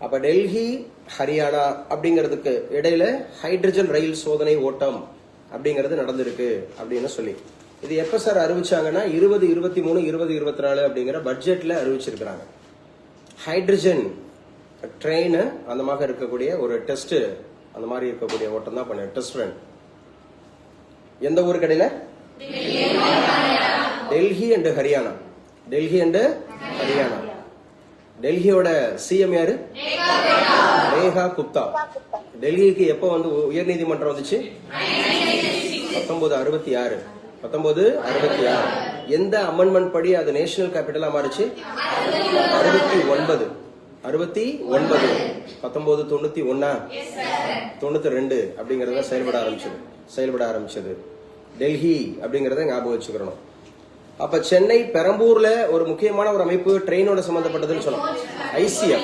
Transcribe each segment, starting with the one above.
அப்ப டெல்லி ஹரியானா அப்படிங்கிறதுக்கு இடையில ஹைட்ரஜன் ரயில் சோதனை ஓட்டம் அப்படிங்கிறது நடந்திருக்கு அப்படின்னு சொல்லி இது எப்ப சார் அறிவிச்சாங்கன்னா 2023 2024 அப்படிங்கிற பட்ஜெட்ல அறிவிச்சிருக்கிறாங்க. ஹைட்ரஜன் ட்ரெயின் அந்த மாதிரி இருக்கக்கூடிய ஒரு டெஸ்ட் அந்த மாதிரி இருக்கக்கூடிய ஓட்டம் தான் பண்ண டெஸ்ட் ரன். எந்த ஊரு கடையில? டெல்லி அண்ட் ஹரியானா. டெல்லி அண்ட் ஹரியானா. டெல்லியோட சிஎம் யாரு? ரேகா குப்தா. டெல்லிக்கு எப்ப வந்து உயர் நீதிமன்றம் வந்துச்சு? 1966. 1966. எந்த அமெண்ட்மெண்ட் படி அது நேஷனல் கேபிட்டலா மாறிச்சு? 69. 1991 92 அப்படிங்கறத செயல்பட ஆரம்பிச்சது. டெல்லி அப்படிங்கறத ஞாபகம் வச்சுக்கணும். அப்ப சென்னை பெரம்பூர்ல ஒரு முக்கியமான ஒரு அமைப்பு ட்ரெயினோட சம்பந்தப்பட்டதுன்னு சொல்லலாம். ICF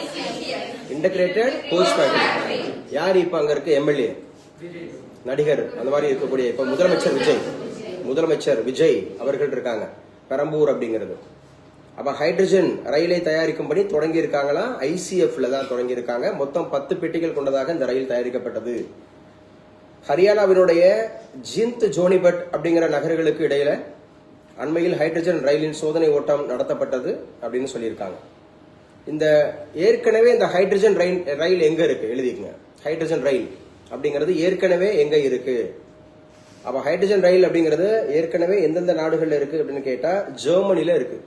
integrated coach factory. யார் இப்ப அங்க இருக்க எம்எல்ஏ, நடிகர் அந்த மாதிரி இருக்கக்கூடிய இப்ப முதலமைச்சர் விஜய் அவர்கள் இருக்காங்க பெரம்பூர் அப்படிங்கிறது. அப்ப ஹைட்ரஜன் ரயிலை தயாரிக்கும் பணி தொடங்கி இருக்காங்களா? ICFல தான் தொடங்கி இருக்காங்க. மொத்தம் 10 பெட்டிகள் கொண்டதாக இந்த ரயில் தயாரிக்கப்பட்டது. ஹரியானாவினுடைய ஜிந்த் ஜோனிபட் அப்படிங்கிற நகர்களுக்கு இடையில அண்மையில் ஹைட்ரஜன் ரயிலின் சோதனை ஓட்டம் நடத்தப்பட்டது அப்படின்னு சொல்லியிருக்காங்க. இந்த ஏற்கனவே இந்த ஹைட்ரஜன் ரயில் எங்க இருக்கு எழுதிக்கங்க. ஹைட்ரஜன் ரயில் அப்படிங்கிறது ஏற்கனவே எங்க இருக்கு? அப்ப ஹைட்ரஜன் ரயில் அப்படிங்கிறது ஏற்கனவே எந்தெந்த நாடுகள்ல இருக்கு அப்படின்னு கேட்டா ஜெர்மனில இருக்கு.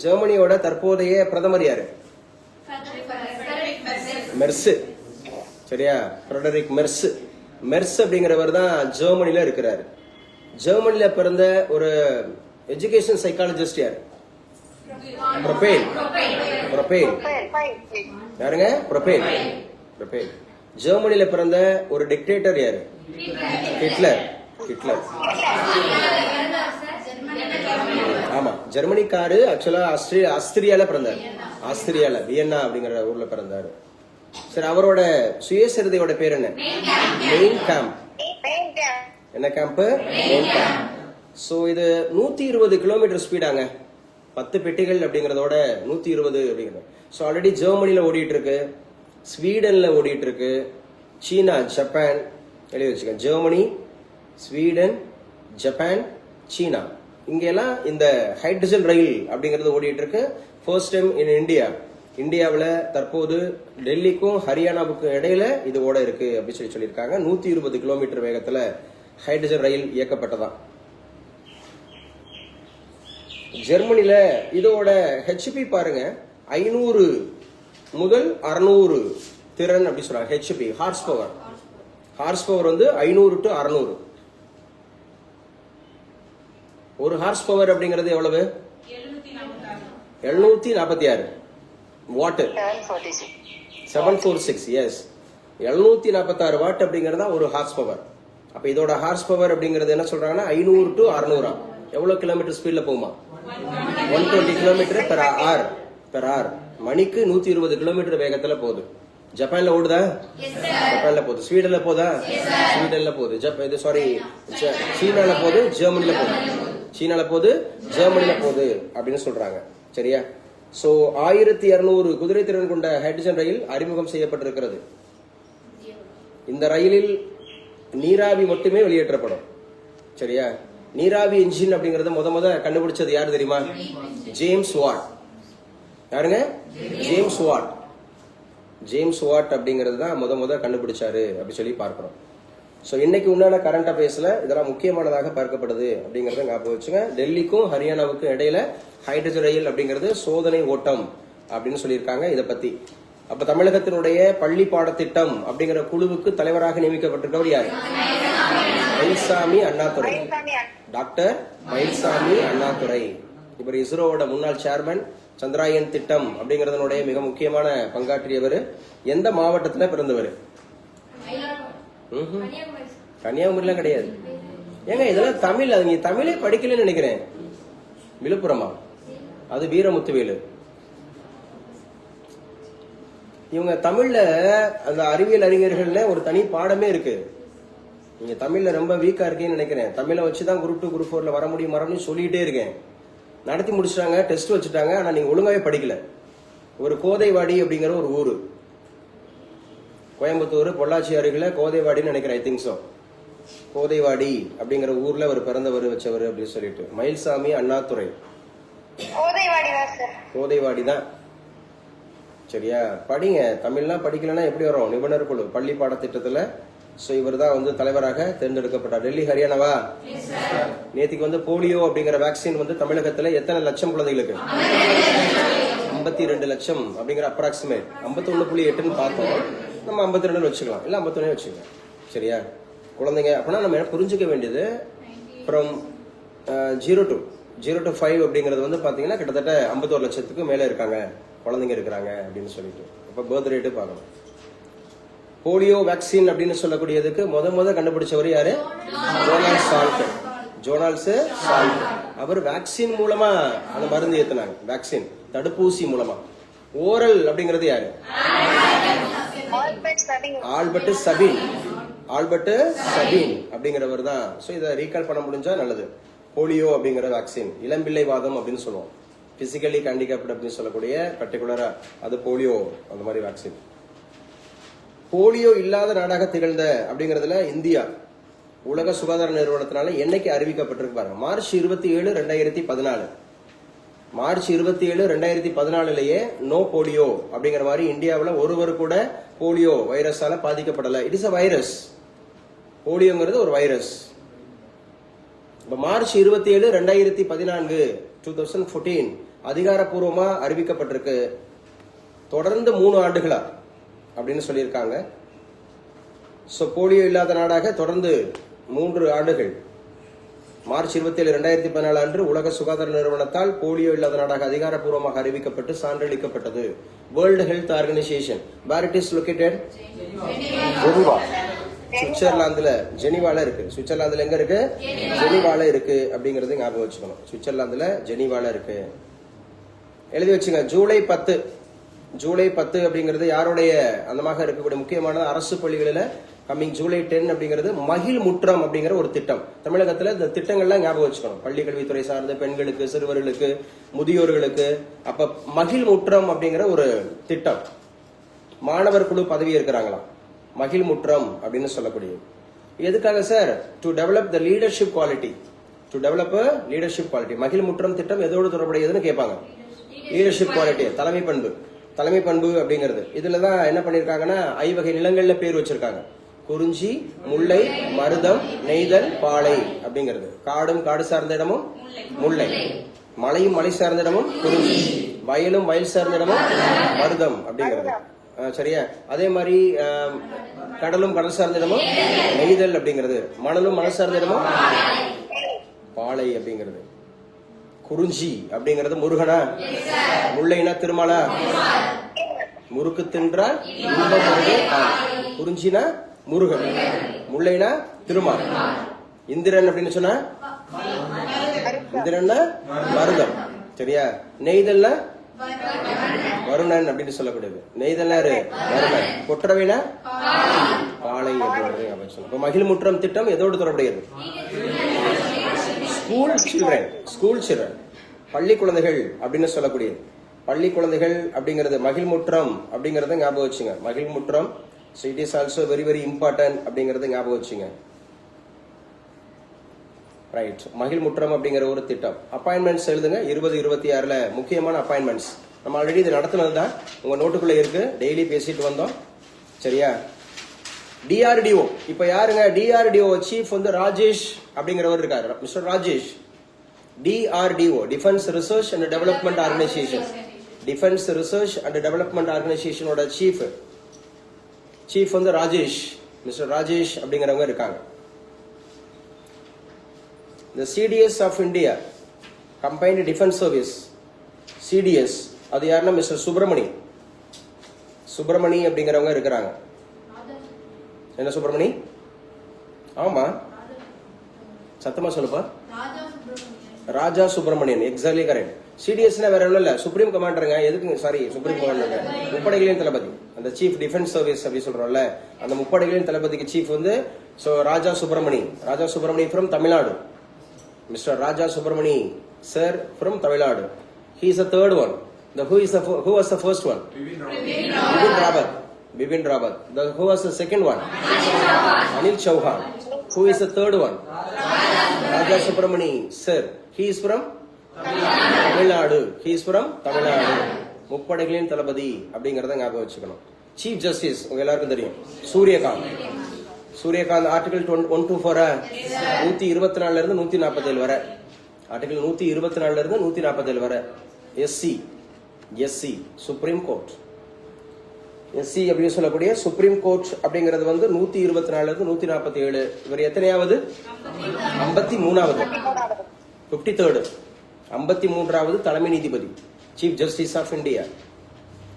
ஜெர்மனியோட தற்போதைய பிரதமர் யாரு? மெர்ஸ். சரியா? ஃபிரெடரிக் மெர்ஸ் அப்படிங்கிறவர் தான் ஜெர்மனில இருக்கிறாரு. ஜெர்மனில பிறந்த ஒரு எஜுகேஷன் சைக்காலஜிஸ்ட் யாரு? ப்ரொபேல். யாருங்க? ப்ரொபேல். ஜெர்மனில பிறந்த ஒரு டிக்டேட்டர் யாரு? ஹிட்லர். ஆமா, ஜெர்மனிக்காரு. ஆக்சுவலா ஆஸ்திரியால பிறந்தாரு. வியன்னா அப்படிங்கிற ஊர்ல பிறந்தாரு. சரி, அவரோட சுயசரிதையோட பேர் என்ன? Main camp. என்ன கேம்ப்? Main camp. சோ இது 120 கிலோமீட்டர் ஸ்பீடாங்க. 10 பெட்டிகள் அப்படிங்கறதோட 120 அப்படிங்கிறது. சோ ஆல்ரெடி ஜெர்மனில ஓடிட்டு இருக்கு, ஸ்வீடன்ல ஓடிட்டு இருக்கு, சீனா, ஜப்பான் எழுதி வச்சுக்க. ஜெர்மனி, ஸ்வீடன், ஜப்பான், சீனா, இங்க எல்லாம் இந்த ஹைட்ரஜன் ரயில் அப்படிங்கறது ஓடிட்டு இருக்கு. ஃபர்ஸ்ட் டைம் இன் இந்தியாவில் தற்போது டெல்லிக்கும் ஹரியானாவுக்கும் இடையில இது ஓட இருக்கு அப்படின்னு சொல்லியிருக்காங்க. 120 கிலோமீட்டர் வேகத்துல ஹைட்ரஜன் ரயில் இயக்கப்பட்டதான். ஜெர்மனில இதோட HP பாருங்க, 500 முதல் 600 திறன் அப்படி சொல்றாங்க. HP ஹார்ஸ் பவர் வந்து 500 to 600. ஒரு ஹார்ஸ் பவர் அப்படிங்கிறது எவ்வளவு? 746 வாட். 746. எஸ், 746 வாட் அப்படிங்கறதா ஒரு ஹார்ஸ் பவர். அப்ப இதோட ஹார்ஸ் பவர் அப்படிங்கறது என்ன சொல்றாங்கன்னா 500 to 600. எவ்வளவு கிலோமீட்டர் ஸ்பீட்ல போகுமா? 120 கிலோமீட்டர் பெர் ஆர். மணிக்கு 120 கிலோமீட்டர் வேகத்துல போகுது. ஜப்பான்ல ஓடுதா? ஜப்பான்ல போகுது. ஸ்வீடன்ல போகுதா? ஸ்வீடன்ல போகுது. சீனால போகுது, ஜெர்மனில போகுது. சீனால போகுது, ஜெர்மனில போகுது அப்படின்னு சொல்றாங்க. சரியா? சோ 1200 குதிரை திறன் கொண்ட ஹைட்ரஜன் ரயில் அறிமுகம் செய்யப்பட்டிருக்கிறது. இந்த ரயிலில் நீராவி மட்டுமே வெளியேற்றப்படும். சரியா? நீராவி என்ஜின் அப்படிங்கறத முத கண்டுபிடிச்சது யாரு தெரியுமா? James what. யாருங்க? ஜேம்ஸ் வாட் அப்படிங்கறது தான் முத கண்டுபிடிச்சாரு அப்படி சொல்லி பார்க்கிறோம். சோ இன்னைக்கு உண்டான கரண்ட் அஃபேர்ஸ்ல இதெல்லாம் முக்கியமானதாக பார்க்கப்படுது அப்படிங்கறத ஞாபகம் வச்சுங்க. டெல்லிக்கும் ஹரியானாவுக்கும் இடையில ஹைட்ரஜன் ரயில் அப்படிங்கிறது சோதனை ஓட்டம் அப்படின்னு சொல்லியிருக்காங்க. இதை பத்தி அப்ப தமிழகத்தினுடைய பள்ளி பாடத்திட்டம் அப்படிங்கிற குழுவுக்கு தலைவராக நியமிக்கப்பட்டிருக்கவர் யாரு? மயில்சாமி அண்ணாதுரை. டாக்டர் மயில்சாமி அண்ணாதுரை. இவர் இஸ்ரோவோட முன்னாள் சேர்மன். சந்திராயன் திட்டம் அப்படிங்கறதனுடைய மிக முக்கியமான பங்காற்றியவர். எந்த மாவட்டத்துல பிறந்தவர்? கன்னியாகுமரிலாம் கிடையாது. ஏங்க இதெல்லாம் தமிழ், அது நீ தமிழே படிக்கலன்னு நினைக்கிறேன். விழுப்புரமா? அது வீரமுத்துவேலு. இவங்க தமிழ்ல அந்த அறிவியல் அறிஞர்கள்ல ஒரு தனி பாடமே இருக்கு. நீங்க தமிழ்ல ரொம்ப வீக்கா இருக்கீங்கன்னு நினைக்கிறேன். தமிழை வச்சுதான் குரூப் 2 குரூப் 4ல வர முடியும்னு சொல்லிட்டே இருக்கேன். நடத்தி முடிச்சிட்டாங்க, டெஸ்ட் வச்சுட்டாங்க, ஆனா நீங்க ஒழுங்காவே படிக்கல. ஒரு கோதைவாடி அப்படிங்கிற ஒரு ஊரு, கோயம்புத்தூர் பொள்ளாச்சி அருகில கோதைவாடின்னு நினைக்கிறேன், ஐ திங்க் சோ. கோதைவாடி அப்படிங்கிற ஊர்ல ஒரு பிறந்தவர் வச்சவர் அப்படின்னு சொல்லிட்டு மயில்சாமி அண்ணாதுரை. கோதைவாடி தான். சரியா? படிங்க, தமிழ்லாம் படிக்கலன்னா எப்படி வரும்? நிபுணர் குழு பள்ளி பாடத்திட்டத்துல. ஸோ இவர் தான் வந்து தலைவராக தேர்ந்தெடுக்கப்பட்டார். டெல்லி ஹரியானாவா? நேற்றுக்கு வந்து போலியோ அப்படிங்கிற வேக்சின் வந்து தமிழகத்துல எத்தனை லட்சம் குழந்தைகளுக்கு? 52 லட்சம் அப்படிங்கிற அப்ராக்சிமேட். 51.8ன்னு பார்த்தோம், நம்ம 52 வச்சுக்கலாம், இல்ல 51 வச்சுக்கலாம். சரியா? குழந்தைங்க அப்படின்னா நம்ம புரிஞ்சுக்க வேண்டியது ஃப்ரம் 0 to 5 அப்படிங்கிறது வந்து பாத்தீங்கன்னா கிட்டத்தட்ட 51 லட்சத்துக்கு மேல இருக்காங்க குழந்தைங்க இருக்கிறாங்க அப்படின்னு சொல்லிட்டு. இப்ப பர்த் ரேட்டு பார்க்கணும். போலியோ வேக்சின் அப்படின்னு சொல்லக்கூடியதுக்கு முத கண்டுபிடிச்சவர் யாரு? ஜோனால்ஸ் சால்ட். அவர் வேக்சின் மூலமா அந்த மருந்து ஏத்துனாங்க, வேக்சின் தடுப்பூசி மூலமா. ஓரல் அப்படிங்கிறது யாரு? ஆல்பர்ட் சபீன் அப்படிங்கிறவர் தான். ஸோ இதை ரீகால் பண்ண முடிஞ்சா நல்லது. போலியோ அப்படிங்கிற வேக்சின் இளம்பிள்ளை வாதம் அப்படின்னு சொல்லுவோம், பிசிக்கலி ஹேண்டிகேப்ட் அப்படின்னு சொல்லக்கூடிய பர்டிகுலரா அது போலியோ, அந்த மாதிரி வேக்சின். போலியோ இல்லாத நாடாக திகழ்ந்த அப்படிங்கறதுல இந்தியா உலக சுகாதார நிறுவனத்தினால என்னைக்கு அறிவிக்கப்பட்டிருக்கு பாருங்க, மார்ச் 27, 2014. மார்ச் 27, 2014 நோ போலியோ அப்படிங்கிற மாதிரி இந்தியாவில் ஒருவர் கூட போலியோ வைரஸால பாதிக்கப்படல. It is a virus. போலியோங்கிறது ஒரு வைரஸ். மார்ச் 27, 2014 2014 அதிகாரப்பூர்வமா அறிவிக்கப்பட்டிருக்கு. தொடர்ந்து 3 ஆண்டுகளா அப்படின்னு சொல்லியிருக்காங்க. ஸோ போலியோ இல்லாத நாடாக தொடர்ந்து 3 ஆண்டுகள். மார்ச் 27, 2014 அன்று உலக சுகாதார நிறுவனத்தால் போலியோ இல்லாத நாடாக அதிகாரப்பூர்வமாக அறிவிக்கப்பட்டு சான்றளிக்கப்பட்டது. World health organisation. Where it is located? Geneva, சுவிட்சர்லாந்துல. ஜெனீவால இருக்கு. சுவிட்சர்லாந்துல எங்க இருக்கு? ஜெனீவால இருக்கு அப்படிங்கறது ஞாபகம் வச்சுக்கணும். சுவிட்சர்லாந்துல ஜெனீவால இருக்கு. எழுதி வச்சுங்க. ஜூலை 10 அப்படிங்கிறது யாருடைய அந்தமாக இருக்கக்கூடிய முக்கியமான அரசு பள்ளிகளில் கம்மிங் ஜூலை 10 அப்படிங்கிறது மகிழ் முற்றம் அப்படிங்கிற ஒரு திட்டம். தமிழகத்துல இந்த திட்டங்கள்லாம் ஞாபகம் வச்சுக்கணும். பள்ளி கல்வித்துறை சார்ந்த பெண்களுக்கு, சிறுவர்களுக்கு, முதியோர்களுக்கு. அப்ப மகிழ் முற்றம் அப்படிங்கிற ஒரு திட்டம். மாணவர் குழு பதவி இருக்கிறாங்களாம், மகிழ் முற்றம் அப்படின்னு சொல்லக்கூடிய. எதுக்காக sir? To develop the leadership quality. மகிழ் முற்றம் திட்டம் எதோடு தொடர்புடையதுன்னு கேட்பாங்க. லீடர்ஷிப் குவாலிட்டி, தலைமை பண்பு அப்படிங்கிறது. இதுலதான் என்ன பண்ணிருக்காங்கன்னா 5 வகை நிலங்கள்ல பேர் வச்சிருக்காங்க. குறிஞ்சி, முல்லை, மருதம், நெய்தல், பாலை அப்படிங்கிறது. காடு சார்ந்த இடமும் முல்லை, மலையும் மலை சார்ந்த இடமும் குறிஞ்சி, வயலும் வயல் சார்ந்த இடமும் மருதம் அப்படிங்கிறது. சரியா? அதே மாதிரி கடலும் கடல் சார்ந்த இடமும் நெய்தல் அப்படிங்கிறது. மணலும் மணல் சார்ந்த இடமும் பாலை அப்படிங்கிறது. குறிஞ்சி அப்படிங்கிறது முருகனா? முல்லைனா திருமாலா? முறுக்கு தின்றால் இன்பம் வருது. குறிஞ்சினா முருகன், முல்லைனா திருமால். இந்திரன் அப்படின்னு சொன்னா இந்திரன்னா மருதம். சரியா? நெய்தல்ல வருணன் அப்படின்னு சொல்லக்கூடியது. நெய்தல்னா வருணன். கொற்றவைனா பாலை அப்படின்னு. மகிழ் முற்றம் திட்டம் எதோடு தொடர்புடையது? ஸ்கூல் சில்ட்ரன், பள்ளி குழந்தைகள் அப்படின்னு சொல்லக்கூடியது. பள்ளி குழந்தைகள் அப்படிங்கிறது மகிழ் முற்றம் அப்படிங்கறத ஞாபகம் வச்சுங்க. மகிழ் முற்றம். So it is also very very important அப்படிங்கறத ஞாபகம் வச்சுங்க. ரைட். மகிழ் முற்றம் அப்படிங்கிற ஒரு திட்டம். அப்பாயின்மெண்ட்ஸ் எழுதுங்க. 2026 முக்கியமான அப்பாயின்மெண்ட்ஸ். நம்ம ஆல்ரெடி இது நடத்தினது தான், உங்க நோட்டுக்குள்ள இருக்கு. டெய்லி பேசிட்டு வந்தோம். சரியா? டிஆர்டிஓ. இப்ப யாருங்க டிஆர்டிஓ சீஃப்? வந்து ராஜேஷ் அப்படிங்கிறவர் இருக்காரு. Mister Rajesh. DRDO, defence research and development organisation. Defence research and development ஆர்கனைசேஷனோட சீஃப் வந்து ராஜேஷ், மிஸ்டர் ராஜேஷ் அப்படிங்கிறவங்க இருக்காங்க. The CDS of India, Combined Defense Service, CDS, அது யாருன்னா மிஸ்டர் சுப்பிரமணி அப்படிங்கிறவங்க இருக்கிறாங்க. என்ன சுப்பிரமணி? ஆமா, சத்தமா சொல்லுப்பா. ராஜா சுப்பிரமணியன். Exactly correct. சிடிஎஸ்னா வேற ஒன்றும் இல்ல, சுப்ரீம் கமாண்டருங்க. எதுக்கு? சாரி, சுப்ரீம் கமாண்டருங்க, முப்படைகளின் தளபதி. அந்த சீஃப் டிஃபென்ஸ் சர்வீஸ் அப்படி சொல்றோம்ல, அந்த முப்படைகளின் தளபதிக்கு சீஃப் வந்து Raja Subramani from Tamil Nadu. Mister Raja Subramani sir from Tamil Nadu. He is a third one. Who was the first one? Bipin Rawat. Who was the second one? Anil Chauhan. Who is the third one? Raja Subramani, sir. He is from Tamil Nadu. He is from Tamil Nadu. முப்படைகளின் தளபதி அப்படிங்கறத ஞாபகம் வச்சுக்கணும். Chief justice உங்க எல்லாருக்கும் தெரியும், Suryakant article 124 124 இருந்து 147 வரை, article 124 இருந்து 147 வரை. எஸ்சி சுப்ரீம் கோர்ட், எஸ்சி அப்படின்னு சொல்லக்கூடிய சுப்ரீம் கோர்ட் அப்படிங்கிறது வந்து 124 இருந்து 147. இவர் எத்தனையாவது? 53வது, 53rd, 53வது தலைமை நீதிபதி, chief justice of India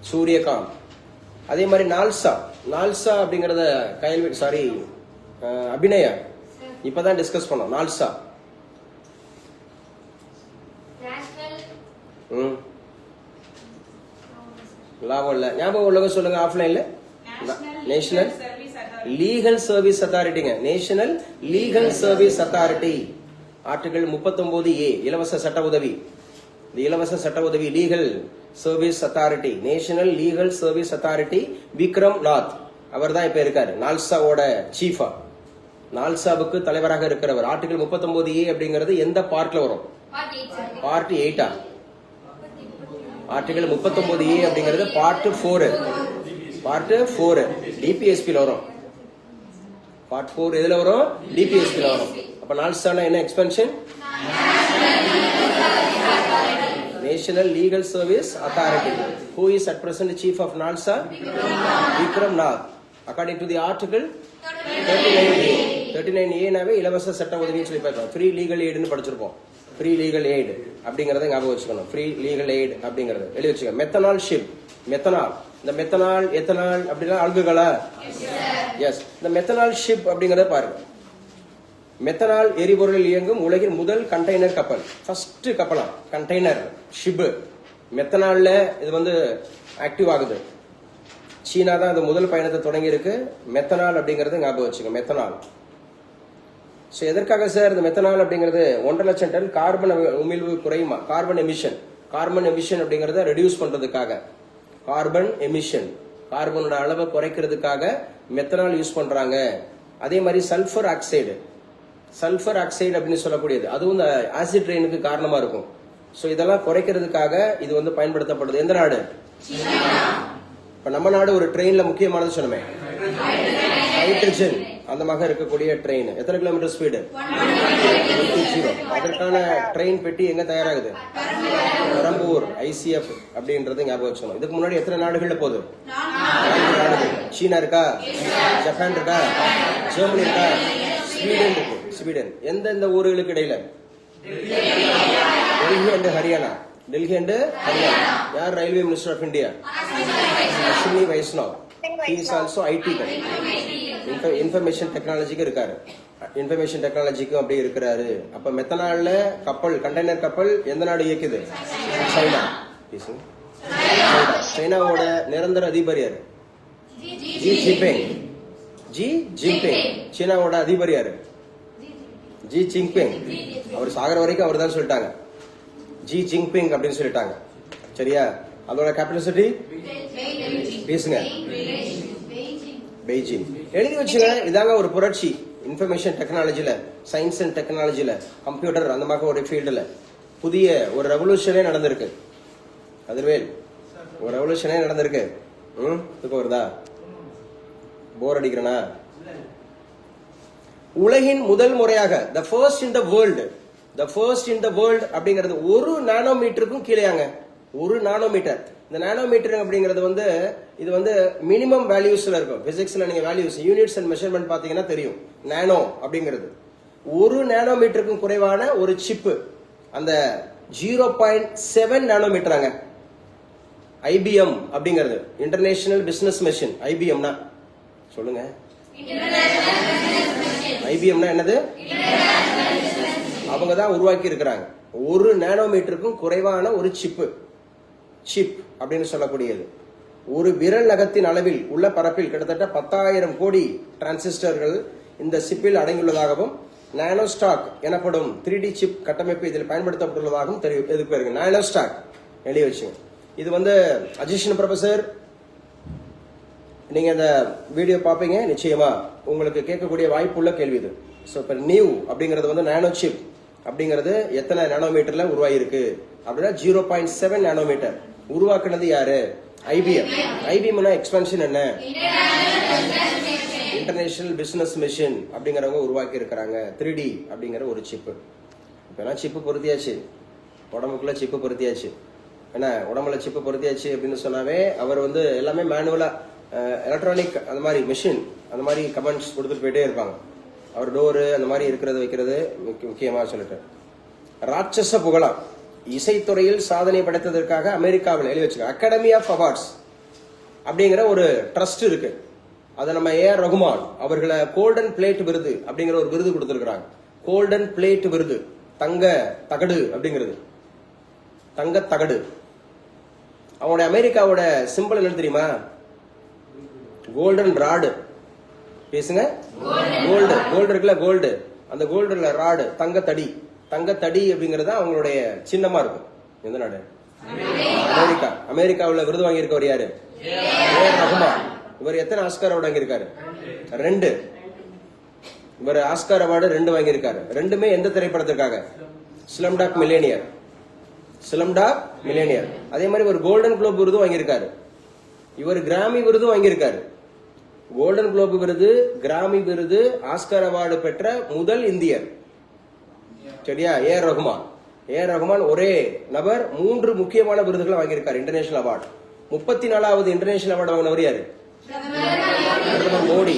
Suryakant. அதே மாதிரி நால்சா அப்படிங்கறத அபிநயா இப்பதான் டிஸ்கஸ் பண்ணோம். நால்சா லாபம் இல்ல, ஞாபகம் உள்ளவங்க சொல்லுங்க. ஆஃப்லைன்ல நேஷனல் லீகல் சர்வீஸ் அத்தாரிட்டிங்க, national legal service authority. Article 39A இலவச சட்ட உதவி, இலவச சட்ட உதவி legal service authority, national legal service authority. Vikram Nath அவர் தான் இப்ப இருக்காரு நால்சாவோட சீஃபா, நால்சாவுக்கு தலைவராக இருக்கிறவர். ஆர்டிகல் 39A அப்படிங்கிறது எந்த பார்ட்ல வரும்? பார்ட் 8. ஆர்டிகல் 39A அப்படிங்கிறது பார்ட் 4, பார்ட் 4 டிபிஎஸ்பில வரும். பார்ட் 4 எதுல வரும்? டிபிஎஸ்பில வரும். அப்ப நால்சானா என்ன எக்ஸ்பென்ஷன்? National Legal Service Authority. Who is at present the chief of NALSA? Vikram Nath. According to the article 39A. 39A நாவே இலவச சட்ட உதவின்னு சொல்லி பார்த்தோம். ஃப்ரீ லீகல் எய்ட்னு படிச்சிருப்போம். ஃப்ரீ லீகல் எய்ட் அப்படிங்கறத ஞாபகம் வச்சுக்கணும். ஃப்ரீ லீகல் எய்ட் அப்படிங்கறது எழுதி வச்சுக்கோங்க. மெத்தனால் ஷிப், மெத்தனால், இந்த மெத்தனால் எத்தனால் அப்படின்னா அல்குகளா? எஸ். இந்த மெத்தனால் ஷிப் அப்படிங்கறத பாருங்க. மெத்தனால் எரிபொருளில் இயங்கும் உலகின் முதல் கண்டெய்னர் கப்பல், ஃபர்ஸ்ட் கப்பலா கண்டெய்னர் ஷிப். மெத்தனால்ல இது வந்து ஆக்டிவ் ஆகுது. சீனா தான் அந்த முதல் பயணத்தை தொடங்கி இருக்கு. மெத்தனால் அப்படிங்கறது ஞாபகம் வச்சுங்க. மெத்தனால் எதற்காக சார் இந்த மெத்தனால் அப்படிங்கிறது? 1.5 லட்சம் டன் கார்பன் உமிழ்வு குறையுமா? கார்பன் எமிஷன் அப்படிங்கறத ரெடியூஸ் பண்றதுக்காக, கார்பன் எமிஷன், கார்பனோட அளவை குறைக்கிறதுக்காக மெத்தனால் யூஸ் பண்றாங்க. அதே மாதிரி சல்பர் ஆக்சைடு அப்படின்னு சொல்லக்கூடியது, அதுவும் இந்த ஆசிட் ரெயினுக்கு காரணமா இருக்கும். சோ இதெல்லாம் குறைக்கிறதுக்காக இது வந்து பயன்படுத்தப்படுது. எந்த நாடு? இப்ப நம்ம நாடு ஒரு ட்ரெயின்ல முக்கியமானது சொன்னமே, ஹைட்ரஜன் அந்த மாதிரி இருக்கக்கூடிய ட்ரெயின். எத்தனை கிலோமீட்டர் ஸ்பீடு? 120. அதற்கான ட்ரெயின் பெட்டி எங்க தயாராகுது? பெரம்பூர் ICF அப்படின்றது ஞாபகம் வச்சுக்கணும். இதுக்கு முன்னாடி எத்தனை நாடுகள்ல போகுது? 4 நாடுகள். சீனா இருக்கா? ஜப்பான் இருக்கா? ஜெர்மனி இருக்கா? ஸ்வீடன் இருக்கு. ஸ்வீடன் எந்தெந்த ஊர்களுக்கு இடையில? டெல்லி அண்ட் ஹரியானா. யார் railway minister of India? Ashwini Vaishnaw. He is also IT guy. Information டெக்னாலஜிக்கு இருக்காரு. இன்ஃபர்மேஷன் டெக்னாலஜிக்கும் அப்படி இருக்கிறாரு. அப்ப மெத்தனால்ல கப்பல், கண்டெய்னர் கப்பல் எந்த நாடு இயக்குது? சைனா. சைனாவோட நிரந்தர அதிபர் யாரு? Xi Jinping. சீனாவோட அதிபர் யாரு? Xi Jinping. அவர் சாகர வரைக்கும் அவர் தான் சொல்லிட்டாங்க, ஜி ஜின்பிங் அப்படின்னு சொல்லிட்டாங்க. சரியா? அதோட கேபிட்டல் சிட்டி பேசுங்க, பெய்ஜிங். எழுதி வச்சுங்க. இதாங்க ஒரு புரட்சி இன்ஃபர்மேஷன் டெக்னாலஜில, சயின்ஸ் அண்ட் டெக்னாலஜில, கம்ப்யூட்டர் அந்த மாதிரி ஒரு ஃபீல்டுல புதிய ஒரு ரெவல்யூஷனே நடந்திருக்கு. அதுவேல் ஒரு ரெவல்யூஷனே நடந்திருக்கு. இதுக்கு வருதா? போர் அடிக்கிறனா? உலகின் முதல் முறையாக the first in the world அப்படிங்கிறது 1 நானோமீட்டருக்கும் கீழேயாங்க. 1 நானோமீட்டர். இந்த நானோமீட்டர் அப்படிங்கிறது வந்து இது வந்து மினிமம் வேல்யூஸ்ல இருக்கும். பிசிக்ஸ்ல நீங்க வேல்யூஸ், யூனிட்ஸ் அண்ட் மெஷர்மெண்ட் பாத்தீங்கன்னா தெரியும். நானோ அப்படிங்கிறது 1 நானோமீட்டருக்கும் குறைவான ஒரு சிப்பு, அந்த 0.7 நானோமீட்டராங்க. IBM அப்படிங்கிறது இன்டர்நேஷனல் பிசினஸ் மெஷின். IBMனா சொல்லுங்க. IBMனா என்னது? அவங்க தான் உருவாக்கி இருக்கிறாங்க. 1 நானோமீட்டருக்கும் குறைவான ஒரு சிப் அப்படின்னு சொல்லக்கூடியது. ஒரு விரல் நகத்தின் அளவில் உள்ள பரப்பில் கிட்டத்தட்ட 10,000 கோடி டிரான்சிஸ்டர்கள் இந்த சிப்பில் அடங்கியுள்ளதாகவும், நானோஸ்டாக் எனப்படும் 3D சிப் கட்டமைப்பு இதில் பயன்படுத்தப்பட்டுள்ளதாகவும் தெரிவிப்பாருங்க. நானோஸ்டாக் எழுதி வச்சுங்க. இது வந்து அஜிஷன் ப்ரொஃபசர், நீங்க இந்த வீடியோ பார்ப்பீங்க நிச்சயமா உங்களுக்கு கேட்கக்கூடிய வாய்ப்புள்ள கேள்வி இது. ஸோ இப்போ நியூ அப்படிங்கிறது வந்து நானோ சிப் அப்படிங்கிறது எத்தனை நானோமீட்டர்ல உருவாயிருக்கு அப்படின்னா 0.7 நானோமீட்டர். உருவாக்குனது யாரு? ஐபிஎம். ஐபிஎம்னா எக்ஸ்பென்ஷன் என்ன? இன்டர்நேஷனல் பிசினஸ் மிஷன் அப்படிங்கிறவங்க உருவாக்கி இருக்கிறாங்க 3D அப்படிங்கிற ஒரு சிப்பு. இப்பெல்லாம் சிப்பு பொருத்தியாச்சு, உடம்புக்குள்ள சிப்பு பொருத்தியாச்சு. ஏன்னா உடம்புல சிப்பு பொருத்தியாச்சு அப்படின்னு சொன்னாவே அவர் வந்து எல்லாமே மேனுவலா எலக்ட்ரானிக் அந்த மாதிரி மிஷின் அந்த மாதிரி கமெண்ட்ஸ் கொடுத்துட்டு போயிட்டே இருப்பாங்க. அவர் டோரு அந்த மாதிரி இருக்கிறது வைக்கிறது முக்கியமாக சொல்லிட்டு. ராட்சச புகழாம் இசைத்துறையில் சாதனை படைத்ததற்காக அமெரிக்காவில் எழுதி வச்சிருக்க அகாடமி ஆஃப் அவார்ட்ஸ் அப்படிங்கிற ஒரு ட்ரஸ்ட் இருக்கு. அதை நம்ம ஏஆர் ரகுமான் அவர்களை கோல்டன் பிளேட் விருது அப்படிங்கிற ஒரு விருது கொடுத்திருக்கிறாங்க. கோல்டன் பிளேட் விருது, தங்க தகடு அப்படிங்கிறது, தங்க தகடு. அவங்களுடைய அமெரிக்காவோட சிம்பிள் என்ன தெரியுமா? Golden rod. பேசுங்க. கோல்டு, கோல்டு இருக்குல்ல, கோல்டு, அந்த கோல்டுல ராடு, தங்கத்தடி. தங்கத்தடி அப்படிங்கறது அவங்களுடைய சின்னமா இருக்கும். எந்த நாடு? அமெரிக்கா. அமெரிக்காவில் விருது வாங்கி இருக்கவர் யாரு? ஏஆர் ரகுமான். இவர் எத்தனை ஆஸ்கார் அவார்டு வாங்கியிருக்காரு? 2. இவர் ஆஸ்கார் அவார்டு 2 வாங்கியிருக்காரு. ரெண்டுமே எந்த திரைப்படத்திற்காக? ஸ்லம்டாக் மில்லேனியர். ஸ்லம்டாக் மில்லேனியர். அதே மாதிரி ஒரு கோல்டன் குளோப் விருது வாங்கியிருக்காரு. இவர் கிராமி விருது வாங்கியிருக்காரு. கோல்டன் குளோப் விருது, கிராமி விருது, ஆஸ்கார் அவார்டு பெற்ற முதல் இந்தியர். சரியா? ஏஆர் ரகுமான். ஏஆர் ரகுமான் ஒரே நபர் 3 முக்கியமான விருதுகளை வாங்கியிருக்காரு, இன்டர்நேஷனல் அவார்டு. 34வது இன்டர்நேஷனல் அவார்டு வாங்கினவர் யாரு? பிரதமர் மோடி.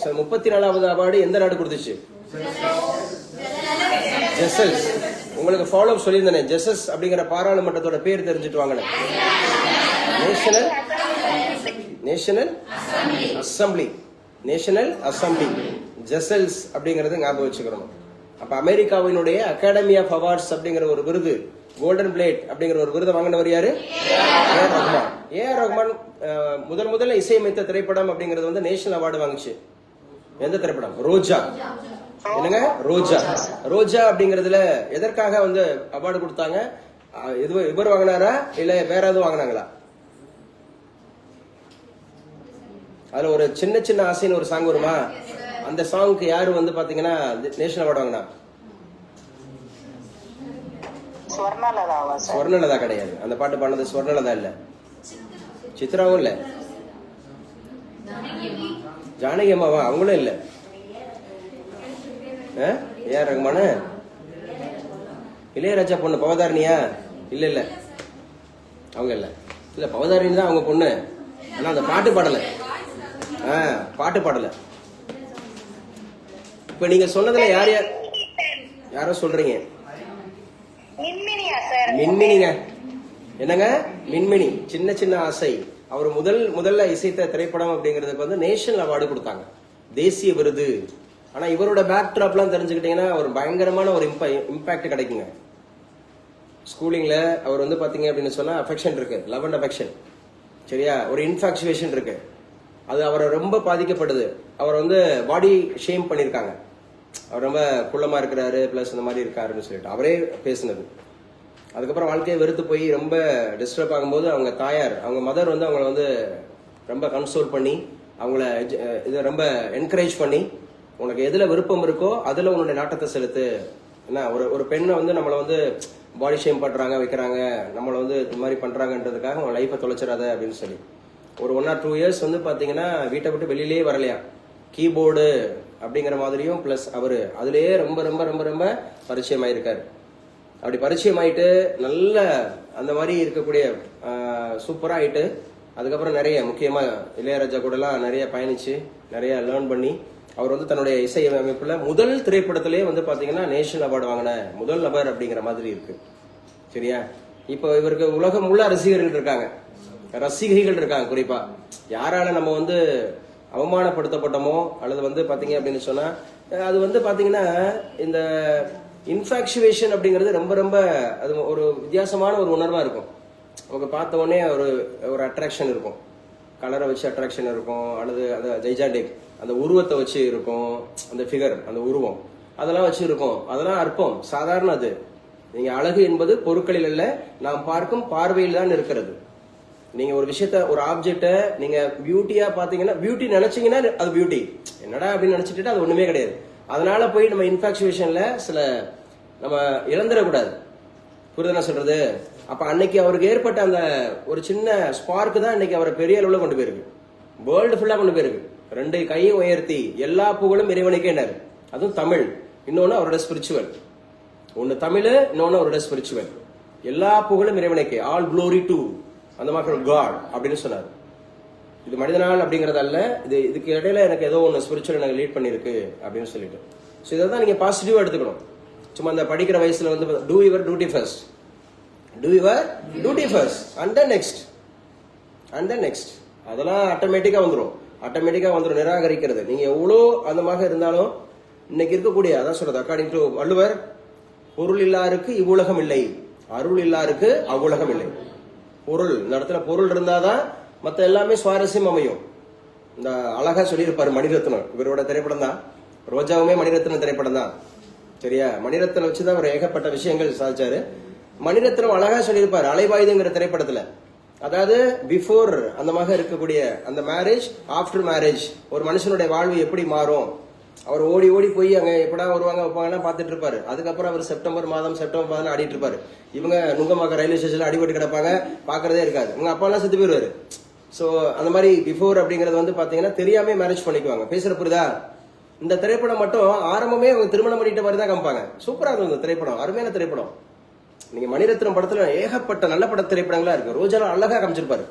34வது அவார்டு எந்த நாடு கொடுத்துச்சு? ஜெசல்ஸ். உங்களுக்கு ஃபாலோ அப் சொல்லியிருந்தேன், ஜெசஸ் அப்படிங்கிற பாராளுமன்றத்தோட பேர் தெரிஞ்சுட்டு வாங்கினேன். National assembly. நேஷனல் அசம்பிளி, ஜெசல்ஸ் அப்படிங்கறது ஞாபகம் வச்சுக்கணும். அப்ப அமெரிக்காவினுடைய அகாடமி ஆஃப் அவார்ட்ஸ் அப்படிங்கிற ஒரு விருது, கோல்டன் பிளேட் அப்படிங்கிற ஒரு விருதை வாங்கினவர் யாரு? ஏஆர் ரகுமான். ஏஆர் ரகுமான் முதல்ல இசையமைத்த திரைப்படம் அப்படிங்கிறது வந்து நேஷனல் அவார்டு வாங்குச்சு. எந்த திரைப்படம்? ரோஜா. என்னங்க? ரோஜா. ரோஜா அப்படிங்கறதுல எதற்காக வந்து அவார்டு கொடுத்தாங்க? இவர் வாங்கினாரா இல்ல வேற எதுவும் வாங்கினாங்களா? அதுல ஒரு சின்ன சின்ன ஆசைன்னு ஒரு சாங் வருமா? அந்த சாங்க்கு யாரு வந்து பாத்தீங்கன்னா நேஷனல் அவார்டு வாங்கினா? ஸ்வர்ணலதா கிடையாது. அந்த பாட்டு பாடினது ஸ்வர்ணலதா இல்ல, சித்ராவும் இல்ல, ஜானகி அம்மாவா? அவங்களும் இல்ல. ஏஆர் ரகுமான? இளையராஜா பொண்ணு பவதாரணியா? இல்ல இல்ல, அவங்க இல்ல. இல்ல, பவதாரணி தான் அவங்க பொண்ணு. ஆனா அந்த பாட்டு பாடல. பாட்டு பாடல. இப்ப நீங்க சொன்னதுல யாரோ சொல்றீங்க? மின்மினிங்க. என்னங்க? மின்மினி. சின்ன சின்ன ஆசை. அவர் முதல்ல இசைத்த திரைப்படம் அப்படிங்கிறதுக்கு வந்து நேஷனல் அவார்டு கொடுத்தாங்க, தேசிய விருது. ஆனா இவரோட பேக் ட்ராப்லாம் தெரிஞ்சுக்கிட்டீங்கன்னா ஒரு பயங்கரமான ஒரு இம்பாக்ட் கிடைக்குங்க. ஸ்கூலிங்ல அவர் வந்து பாத்தீங்க அப்படின்னு சொன்னா அஃபெக்ஷன் இருக்கு, லவ் அண்ட் அஃபெக்ஷன். சரியா? ஒரு இன்ஃபாக்சுவேஷன் இருக்கு. அது அவரை ரொம்ப பாதிக்கப்படுது. அவர் வந்து பாடி ஷேம் பண்ணிருக்காங்க. அவர் ரொம்ப குள்ளமா இருக்கிறாரு, பிளஸ் இந்த மாதிரி இருக்காருன்னு சொல்லிட்டு அவரே பேசினது. அதுக்கப்புறம் வாழ்க்கையை வெறுத்து போய் ரொம்ப டிஸ்டர்ப் ஆகும்போது அவங்க தாயார், அவங்க மதர் வந்து அவங்கள வந்து ரொம்ப கன்சோல் பண்ணி அவங்கள இதை ரொம்ப என்கரேஜ் பண்ணி, உனக்கு எதுல விருப்பம் இருக்கோ அதுல உன்னுடைய நாட்டத்தை செலுத்து. என்ன, ஒரு பெண்ணை வந்து நம்மளை வந்து பாடி ஷேம் பண்றாங்க, வைக்கிறாங்க, நம்மளை வந்து இது மாதிரி பண்றாங்கன்றதுக்காக உன் லைஃபை தொலைச்சிடாத அப்படின்னு சொல்லி ஒரு 1 or 2 years வந்து பாத்தீங்கன்னா வீட்டை விட்டு வெளியிலேயே வரலையா. கீபோர்டு அப்படிங்கிற மாதிரியும் பிளஸ் அவரு அதுலயே ரொம்ப ரொம்ப ரொம்ப ரொம்ப பரிச்சயம் ஆயிருக்காரு. அப்படி பரிச்சயம் ஆயிட்டு நல்ல அந்த மாதிரி இருக்கக்கூடிய சூப்பரா ஆயிட்டு அதுக்கப்புறம் நிறைய முக்கியமா இளையராஜா கூட எல்லாம் நிறைய பயணிச்சு நிறைய லேர்ன் பண்ணி அவர் வந்து தன்னுடைய இசை அமைப்புல முதல் திரைப்படத்திலேயே வந்து பாத்தீங்கன்னா நேஷனல் அவார்டு வாங்கின முதல் நபர் அப்படிங்கிற மாதிரி இருக்கு. சரியா? இப்போ இவருக்கு உலகம் உள்ள ரசிகர்கள் இருக்காங்க, ரசிகைகள் இருக்காங்க. குறிப்பா யாரால நம்ம வந்து அவமானப்படுத்தப்பட்டோமோ அல்லது வந்து பாத்தீங்க அப்படின்னு சொன்னா அது வந்து பாத்தீங்கன்னா இந்த இன்ஃபாக்சுவேஷன் அப்படிங்கிறது ரொம்ப ரொம்ப அது ஒரு வித்தியாசமான ஒரு உணர்வா இருக்கும். அவங்க பார்த்த உடனே ஒரு அட்ராக்ஷன் இருக்கும், கலரை வச்சு அட்ராக்ஷன் இருக்கும், அல்லது அந்த ஜெய்ஜாண்டிக் அந்த உருவத்தை வச்சு இருக்கும், அந்த ஃபிகர் அந்த உருவம் அதெல்லாம் வச்சு இருக்கும். அதெல்லாம் அற்பம், சாதாரண அது. நீங்க அழகு என்பது பொருட்களில் அல்ல, நாம் பார்க்கும் பார்வையில் தான் இருக்கிறது. நீங்க ஒரு விஷயத்த, ஒரு ஆப்ஜெக்ட நீங்க பியூட்டியா பாத்தீங்கன்னா, பியூட்டி நினைச்சீங்கன்னா அது பியூட்டி, என்னடா அப்படின்னு நினைச்சிட்டு அது ஒண்ணுமே கிடையாது. அதனால போய் நம்ம இன்ஃபாக்சுவேஷன்ல சில நம்ம இழந்துடக்கூடாது. புரியுதுனா சொல்றது? அப்ப அன்னைக்கு அவருக்கு ஏற்பட்ட அந்த ஒரு சின்ன ஸ்பார்க் தான் இன்னைக்கு அவரை பெரிய அளவுல கொண்டு போயிருக்கு, வேர்ல்டு ஃபுல்லா கொண்டு போயிருக்கு. 2 கையும் உயர்த்தி எல்லா புகழும் இறைவனுக்கே, அதுவும் தமிழ், இன்னொன்னு அவரோட ஸ்பிரிச்சுவல். ஒன்னு தமிழ், இன்னொன்னு அவரோட ஸ்பிரிச்சுவல். எல்லா புகழும் இறைவனுக்கே, ஆல் க்ளோரி டு அந்த மாதிரி காட் அப்படின்னு சொன்னார். இது மனிதனால் அப்படிங்கறதல்ல, இதுக்கு இடையில எனக்கு ஏதோ ஒன்று ஸ்பிரிச்சுவல் எனக்கு லீட் பண்ணிருக்கு அப்படின்னு சொல்லிட்டு. ஸோ இதை தான் நீங்க பாசிட்டிவா எடுத்துக்கணும். சும்மா அந்த படிக்கிற வயசுல வந்து two your duty first, two your duty first and then next, and then next. அதெல்லாம் ஆட்டோமேட்டிக்கா வந்துடும். நிராகரிக்கிறது நீங்க எவ்வளோ அந்த மாதிரி இருந்தாலும் இன்னைக்கு இருக்கக்கூடிய, அதான் சொல்றது அக்கார்டிங் டு வள்ளுவர், பொருள் இல்லாருக்கு இவ்வுலகம் இல்லை, அருள் இல்லாருக்கு அவ்வுலகம் இல்லை. பொருள், இந்த இடத்துல பொருள் இருந்தாதான் மற்ற எல்லாமே சுவாரஸ்யம் அமையும். இந்த அழகா சொல்லியிருப்பாரு மணிரத்னம், இவரோட திரைப்படம் தான் ரோஜாவுமே மணிரத்னம் திரைப்படம் தான். சரியா? மணிரத்னம் வச்சுதான் அவர் ஏகப்பட்ட விஷயங்கள் சாதிச்சாரு. மணிரத்னம் அழகா சொல்லியிருப்பாரு அலைவாயுதுங்கிற திரைப்படத்துல. அதாவது பிஃபோர் அந்த மாதிரி இருக்கக்கூடிய அந்த மேரேஜ், ஆஃப்டர் மேரேஜ் ஒரு மனுஷனுடைய வாழ்வு எப்படி மாறும். அவர் ஓடி ஓடி போய் அங்க எப்படா வருவாங்க வைப்பாங்கன்னா பாத்துட்டு இருப்பாரு. அதுக்கப்புறம் அவர் செப்டம்பர் மாதம் ஆடிட்டு இருப்பாரு. இவங்க நுங்கம்பாக்கம் ரயில்வே ஸ்டேஷன்ல அடிபட்டு கிடப்பாங்க, பாக்குறதே இருக்காது. உங்க அப்பா எல்லாம் செத்து போயிருவாரு. சோ அந்த மாதிரி பிஃபோர் அப்படிங்கறது வந்து பாத்தீங்கன்னா தெரியாம மேரேஜ் பண்ணிக்குவாங்க. பேசுற புரியுதா? இந்த திரைப்படம் மட்டும் ஆரம்பமே அவங்க திருமணம் பண்ணிட்ட மாதிரி தான் காமிப்பாங்க. சூப்பரா இருக்கும் இந்த திரைப்படம், அருமையான திரைப்படம். நீங்க மணிரத்னம் படத்துல ஏகப்பட்ட நல்ல பட திரைப்படங்களா இருக்கு. ரோஜால அழகா காமிச்சிருப்பாரு,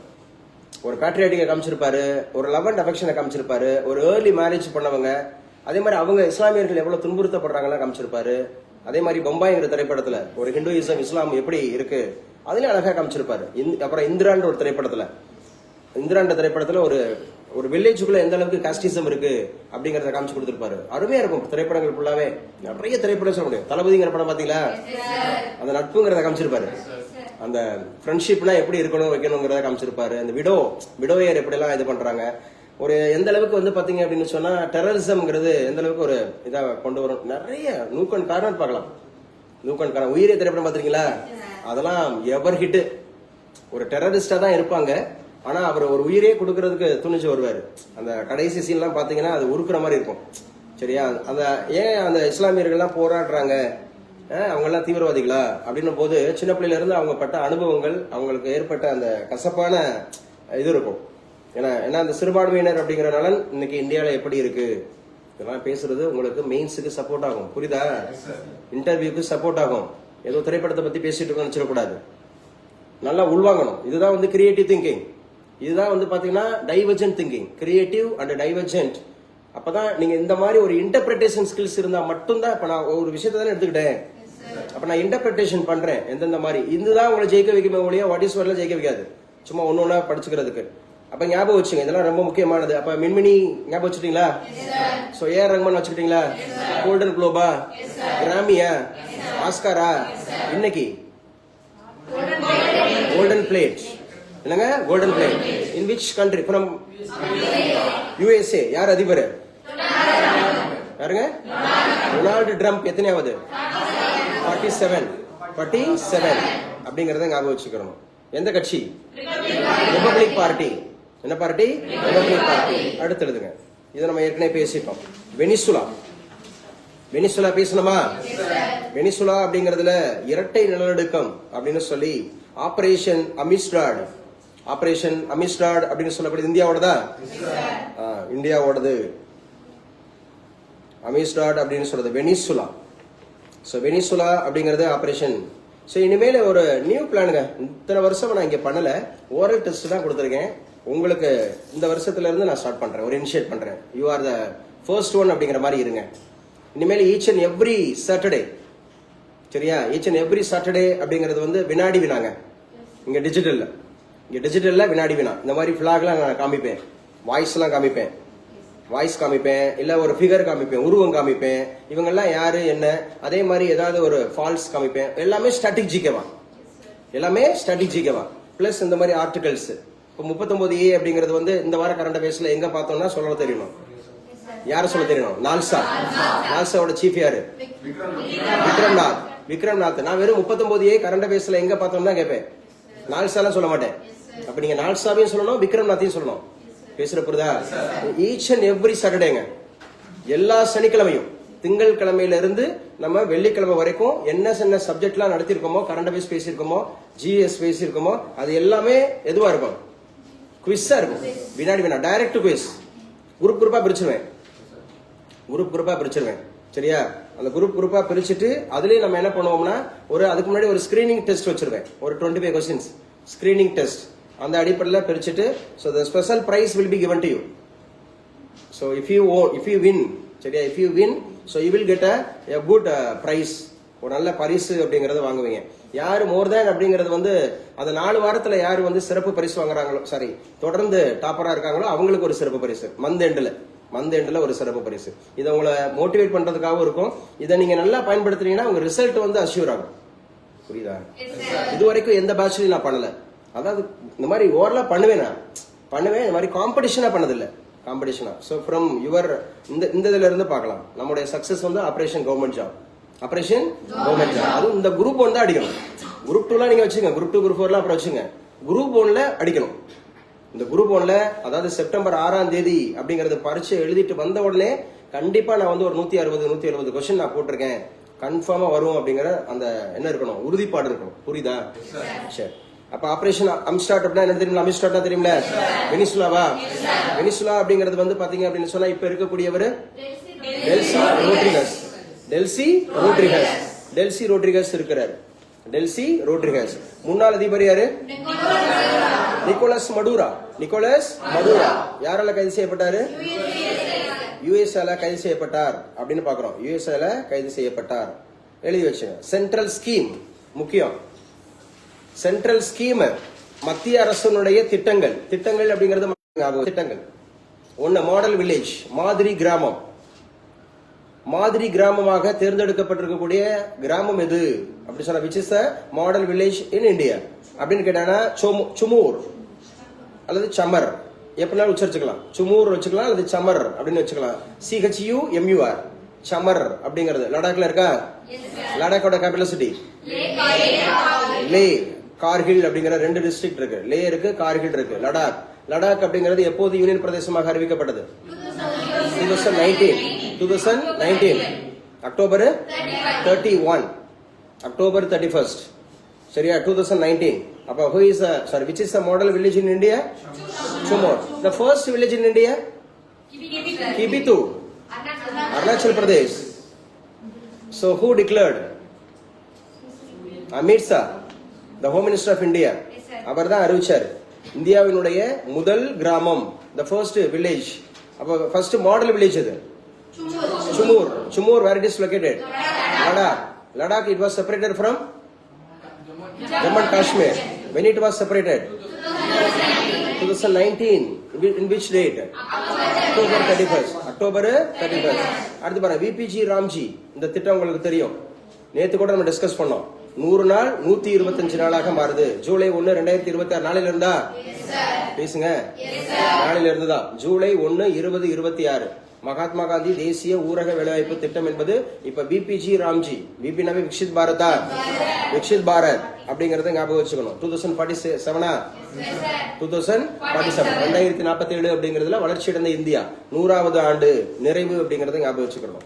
ஒரு பேட்ரியாட்டிக்கை காமிச்சிருப்பாரு, ஒரு லவ் அண்ட் அஃபெக்ஷனை காமிச்சிருப்பாரு, ஒரு ஏர்லி மேரேஜ் பண்ணவங்க, அதே மாதிரி அவங்க இஸ்லாமியர்கள் எவ்வளவு துன்புறுத்தப்படுறாங்களா காமிச்சிருப்பாரு. அதே மாதிரி பொம்பாய்ங்கிற திரைப்படத்துல ஒரு ஹிந்துயிசம் இஸ்லாம் எப்படி இருக்கு அதுலயும் அழகா காமிச்சிருப்பாரு. அப்புறம் இந்திரான்ற ஒரு திரைப்படத்துல, இந்திரான்ற திரைப்படத்துல ஒரு வில்லேஜுக்குள்ள எந்த அளவுக்கு காஸ்டிசம் இருக்கு அப்படிங்கறத காமிச்சு கொடுத்திருப்பாரு. அருமையா இருக்கும் திரைப்படங்கள் ஃபுல்லாவே. நிறைய திரைப்படம் சொல்ல முடியும். தளபதிங்கிற படம் பாத்தீங்களா? அந்த நட்புங்கிறத காமிச்சிருப்பாரு. அந்த ஃப்ரெண்ட்ஷிப்லாம் எப்படி இருக்கணும் வைக்கணுங்கிறத காமிச்சிருப்பாரு. அந்த விடோயர் எப்படி எல்லாம் இது பண்றாங்க, ஒரு எந்த அளவுக்கு வந்து பாத்தீங்க அப்படின்னு சொன்னா டெரரிசம்ங்கிறது எந்த அளவுக்கு ஒரு இதா கொண்டு வரும். நிறைய நூக்கன் கார்னர் பார்க்கலாம். நூக்கன் கார்னர் உயிரே திரைப்படம் பாத்திருக்கீங்களா? அதெல்லாம் எவர் ஹிட். ஒரு டெரரிஸ்டா தான் இருப்பாங்க, ஆனா அவர் ஒரு உயிரே கொடுக்கறதுக்கு துணிச்சு வருவாரு. அந்த கடைசி சீன் எல்லாம் பாத்தீங்கன்னா அது உருக்குற மாதிரி இருக்கும். சரியா? அந்த ஏன் அந்த இஸ்லாமியர்கள்லாம் போராடுறாங்க, அவங்க எல்லாம் தீவிரவாதிகளா அப்படின்னும் போது சின்ன பிள்ளையில இருந்து அவங்க பட்ட அனுபவங்கள், அவங்களுக்கு ஏற்பட்ட அந்த கசப்பான இது இருக்கும். ஏன்னா அந்த சிறுபான்மையினர் அப்படிங்கிற நலன் இன்னைக்கு இந்தியாவில எப்படி இருக்கு, இதெல்லாம் பேசுறது உங்களுக்கு மெயின்ஸுக்கு சப்போர்ட் ஆகும். புரியுதா? இன்டர்வியூக்கு சப்போர்ட் ஆகும். ஏதோ திரைப்படத்தை பத்தி பேசிட்டு இருக்கோம்னு நினைச்சிடக்கூடாது, நல்லா உள்வாங்கணும். இதுதான் வந்து கிரியேட்டிவ் திங்கிங். இதுதான் வந்து பாத்தீங்கன்னா divergent thinking, creative and divergent. அப்பதான் நீங்க இந்த மாதிரி ஒரு இன்டர்பிரேஷன் ஸ்கில்ஸ் இருந்தா மட்டும்தான். இப்ப நான் ஒரு விஷயத்தை தானே எடுத்துக்கிட்டேன், அப்ப நான் இன்டர்பிரேஷன் பண்றேன் எந்தெந்த மாதிரி, இதுதான் உங்களை ஜெயிக்க வைக்குமே ஒழிய வாட் இஸ் வரல ஜெயிக்க வைக்காது. சும்மா ஒன்னொன்னா படிச்சுக்கிறதுக்கு. அப்ப ஞாபகம் வச்சுங்க, இதெல்லாம் ரொம்ப முக்கியமானது. அப்ப மின்மினி ஞாபகம் வச்சுட்டீங்களா? சோ ஏஆர் ரஹ்மான் வச்சுக்கிட்டீங்களா? கோல்டன் குளோபா, கிராமியா, ஆஸ்காரா, இன்னைக்கு கோல்டன் பிளேட். என்னங்க golden plate? In which country? From USA. யார் அதிபர்? யாருங்க? Donald Trump. எத்தனையாவது? 47 அப்படிங்கறத ஞாபகம் வச்சுக்கிறோம். எந்த கட்சி? Republic party. என்ன பார்ட்டி? Republic party. அடுத்து எழுதுங்க. இதை நம்ம ஏற்கனவே பேசிட்டோம். வெனிசுலா பேசணுமா? வெனிசுலா அப்படிங்கறதுல இரட்டை நிலநடுக்கம் அப்படின்னு சொல்லி ஆபரேஷன் அமிஸ்டாட் அப்படின்னு சொல்லப்படுது. இந்தியாவோடதா? இந்தியாவோடது. அமிஸ்டாட் அப்படின்னு சொல்றது வெனிசுலா. சோ வெனிசுலா அப்படிங்கறது ஆபரேஷன். சோ இனிமேல ஒரு நியூ பிளானுங்க. இத்தனை வருஷம் நான் இங்க பண்ணல, ஓரல் டெஸ்ட் தான் கொடுத்துருக்கேன். உங்களுக்கு இந்த வருஷத்துல இருந்து நான் ஸ்டார்ட் பண்றேன், ஒரு இனிஷியேட் பண்றேன். You are the first one அப்படிங்கிற மாதிரி இருங்க. இனிமேல் ஈச் அண்ட் எவ்ரி சாட்டர்டே. சரியா? ஈச் அண்ட் எவ்ரி சாட்டர்டே அப்படிங்கிறது வந்து வினாடி வினாங்க. இங்க டிஜிட்டல்ல வினாடி வினா. இந்த மாதிரி பிளாக்லாம் நான் காமிப்பேன், வாய்ஸ் காமிப்பேன், இல்ல ஒரு ஃபிகர் காமிப்பேன், உருவம் காமிப்பேன், இவங்கெல்லாம் யாரு என்ன, அதே மாதிரி ஏதாவது ஒரு ஃபால்ஸ் காமிப்பேன். எல்லாமே ஸ்ட்ராட்டஜிக்கவா பிளஸ் இந்த மாதிரி ஆர்டிகல்ஸ். இப்போ 39A அப்படிங்கிறது வந்து இந்த வார கரண்ட் அஃபேர்ஸ்ல எங்க பார்த்தோம்னா சொல்ல தெரியணும். யார சொல்ல தெரியணும்? நால்சாவோட சீஃப் யாரு? விக்ரம் நாத். விக்ரம்நாத். நான் வெறும் 39A கரண்ட் அஃபேர்ஸ்ல எங்க பார்த்தோம் தான் கேட்பேன். நால்சாலாம் சொல்ல மாட்டேன். அப்ப நீங்க நால்சாவையும் சொல்லணும், விக்ரம்நாத்தையும் சொல்லணும். பேசுற புரியுதா? ஈச் அண்ட் எவ்ரி சாட்டர்டேங்க, எல்லா சனிக்கிழமையும் திங்கள் கிழமையில இருந்து நம்ம வெள்ளிக்கிழமை வரைக்கும் என்ன சப்ஜெக்ட்லாம் நடத்திருக்கோமோ, கரண்ட் அஃபேர்ஸ் பேசியிருக்கோமோ, ஜிஎஸ் பேசியிருக்கோமோ, அது எல்லாமே எதுவா இருக்கும்? குவிஸா இருக்கும். வினாடி வினா டைரக்ட் குவிஸ். குரூப்பா பிரிச்சிருவேன். சரியா? அந்த குரூப்பா பிரிச்சுட்டு அதுலயே நம்ம என்ன பண்ணுவோம்னா, அதுக்கு முன்னாடி ஒரு ஸ்கிரீனிங் டெஸ்ட் வச்சிருவேன். ஒரு 25 கொஸ்டின்ஸ் ஸ்கிரீனிங் டெஸ்ட். அந்த அடிப்படையில் பிரிச்சுட்டு, so the special prize will be given to you. So if you win, சரியா, if you win, so you will get a good prize. ஒரு நல்ல பரிசு அப்படிங்கறத வாங்குவீங்க. யாரு மோர் தேன் அப்படிங்கறது அந்த 4 வாரத்துல யாரு சிறப்பு பரிசு வாங்குறாங்களோ, சாரி, தொடர்ந்து டாப்பரா இருக்காங்களோ அவங்களுக்கு ஒரு சிறப்பு பரிசு. மந்த் எண்ட்ல ஒரு சிறப்பு பரிசு. இதை உங்களை மோட்டிவேட் பண்றதுக்காகவும் இருக்கும். இதை நீங்க நல்லா பயன்படுத்துறீங்கன்னா உங்க ரிசல்ட் அஷ்யூர் ஆகும். புரியுதா? இது வரைக்கும் எந்த பேட்ச்லயும் நான் பண்ணல. அதாவது இந்த மாதிரி ஓவரலா பண்ணுவேன். இந்த மாதிரி காம்படிஷனா பண்ணதில்லை. காம்படிஷனா. ஸோ ஃப்ரம் யுவர் இந்த இதுல இருந்து பார்க்கலாம் நம்முடைய சக்சஸ் ஆபரேஷன் கவர்மெண்ட் ஜாப். அதுவும் இந்த குரூப் 1 தான் அடிக்கணும். குரூப் 2 நீங்க வச்சுங்க, குரூப் 2 குரூப் 4 அப்புறம் வச்சுங்க. குரூப் 1ல அடிக்கணும். இந்த குரூப் 1ல அதாவது செப்டம்பர் 6ஆம் தேதி அப்படிங்கறது பரீட்சை எழுதிட்டு வந்த உடனே கண்டிப்பா நான் ஒரு 160 கொஸ்டின் நான் போட்டிருக்கேன், கன்ஃபார்மா வரும் அப்படிங்கிற அந்த என்ன இருக்கணும், உறுதிப்பாடு இருக்கணும். புரியுதா? சரி. அப்ப ஆபரேஷன் அம்ஸ்டார்ட் அப்படின்னா என்ன தெரியுமா? அம்ஸ்டார்ட்னா தெரியுமில, வெனிசுலாவா? வெனிசுலா அப்படிங்கிறது பாத்தீங்க அப்படின்னு சொன்னா இப்ப இருக்கக்கூடியவர் டெல்சி ரோட்ரிகஸ் இருக்கிறார். Delcy Rodriguez. முன்னாள் அதிபர் யாரு? Nicolas Maduro. யாரால கைது செய்யப்பட்டாரு? யுஎஸ்ஏல கைது செய்யப்பட்டார் அப்படின்னு பாக்குறோம். யுஎஸ்ஏல கைது செய்யப்பட்டார். எழுதி வச்சுங்க. சென்ட்ரல் ஸ்கீம் முக்கியம். சென்ட்ரல் ஸ்கீம் மத்திய அரசுடைய திட்டங்கள் அப்படிங்கிறது திட்டங்கள். ஒன்னு மாடல் வில்லேஜ், மாதிரி கிராமமாக தேர்ந்தெடுக்கப்பட்டிருக்கக்கூடிய கிராமம் எது அப்படி சொன்னா, which is model village in India அப்படின்னு கேட்டானா சுமூர் அல்லது சமர், எப்படினாலும் உச்சரிச்சுக்கலாம். சுமூர் வச்சுக்கலாம் அல்லது சமர் அப்படின்னு வச்சுக்கலாம். CHUMUR சமர் அப்படிங்கிறது லடாக்ல இருக்கா? லடாக்கோட கேபிட்டல் சிட்டி லே. கார்கில் அப்படிங்கிற 2 டிஸ்ட்ரிக்ட் இருக்கு. லே இருக்கு, கார்கில் இருக்கு. லடாக் அப்படிங்கிறது எப்போது யூனியன் பிரதேசமாக அறிவிக்கப்பட்டது? 2019 அக்டோபர் 31st. சரியா? 2019. அப்ப which is the model village in India? Chumor. The first village in India? Kibitu, Arunachal Pradesh. So who declared? Amit Shah, the Home Minister of India. அவர் தான் அறிவிச்சார் இந்தியாவினுடைய முதல் கிராமம், the first village. அப்ப first model village அது Chumur. Where it is located? Ladakh. It was separated from Jammu and Kashmir. When it was separated? 2019. In which date? October 31st. அடுத்து பாருங்க, VPG Ramji. இந்த திட்டம் உங்களுக்கு தெரியும். நேத்து கூட நம்ம டிஸ்கஸ் பண்ணோம். 100 நாள் 125 நாளாக மாறுது. ஜூலை 1, 2026 நாளில இருந்தா பேசுங்க. நாளில இருந்துதான். ஜூலை 1, 2026 மகாத்மா காந்தி தேசிய ஊரக வேலைவாய்ப்பு திட்டம் என்பது இப்ப VPG ராம்ஜி. VPனாவே விக்ஷித் பாரத் அப்படிங்கறத ஞாபகம் வச்சுக்கணும். 2047 அப்படிங்கறதுல வளர்ச்சியடைந்த இந்தியா 100வது ஆண்டு நிறைவு அப்படிங்கறத ஞாபகம் வச்சுக்கணும்.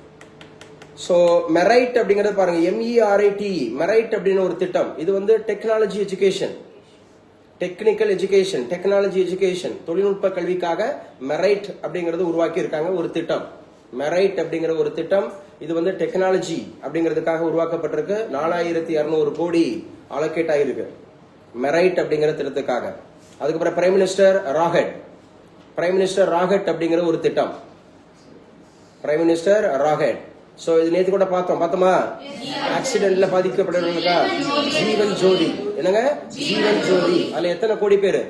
சோ மெரைட் அப்படிங்கறது பாருங்க, MERIT மெரைட் அப்படின்னு ஒரு திட்டம். இது technology education, technical education, technology education, தொழில்நுட்ப கல்விக்காக மெரைட் அப்படிங்கறது உருவாக்கி இருக்காங்க ஒரு திட்டம். மெரைட் அப்படிங்கிற ஒரு திட்டம் இது டெக்னாலஜி அப்படிங்கிறதுக்காக உருவாக்கப்பட்டிருக்கு. 4200 கோடி அலோகேட் ஆகிருக்கு மெரைட் அப்படிங்கிற திட்டத்துக்காக. அதுக்கப்புறம் பிரைம் மினிஸ்டர் ராகட் அப்படிங்கிற ஒரு திட்டம். Prime minister ராகட். சோ இது நேத்து கூட பார்த்தோமா? ஆக்சிடென்ட்ல பாதிக்கப்பட்டவர்களுக்கா ஜீவன் ஜோதி. என்னங்க ஜீவன் ஜோதி? அதுல எத்தனை கோடி பேரு?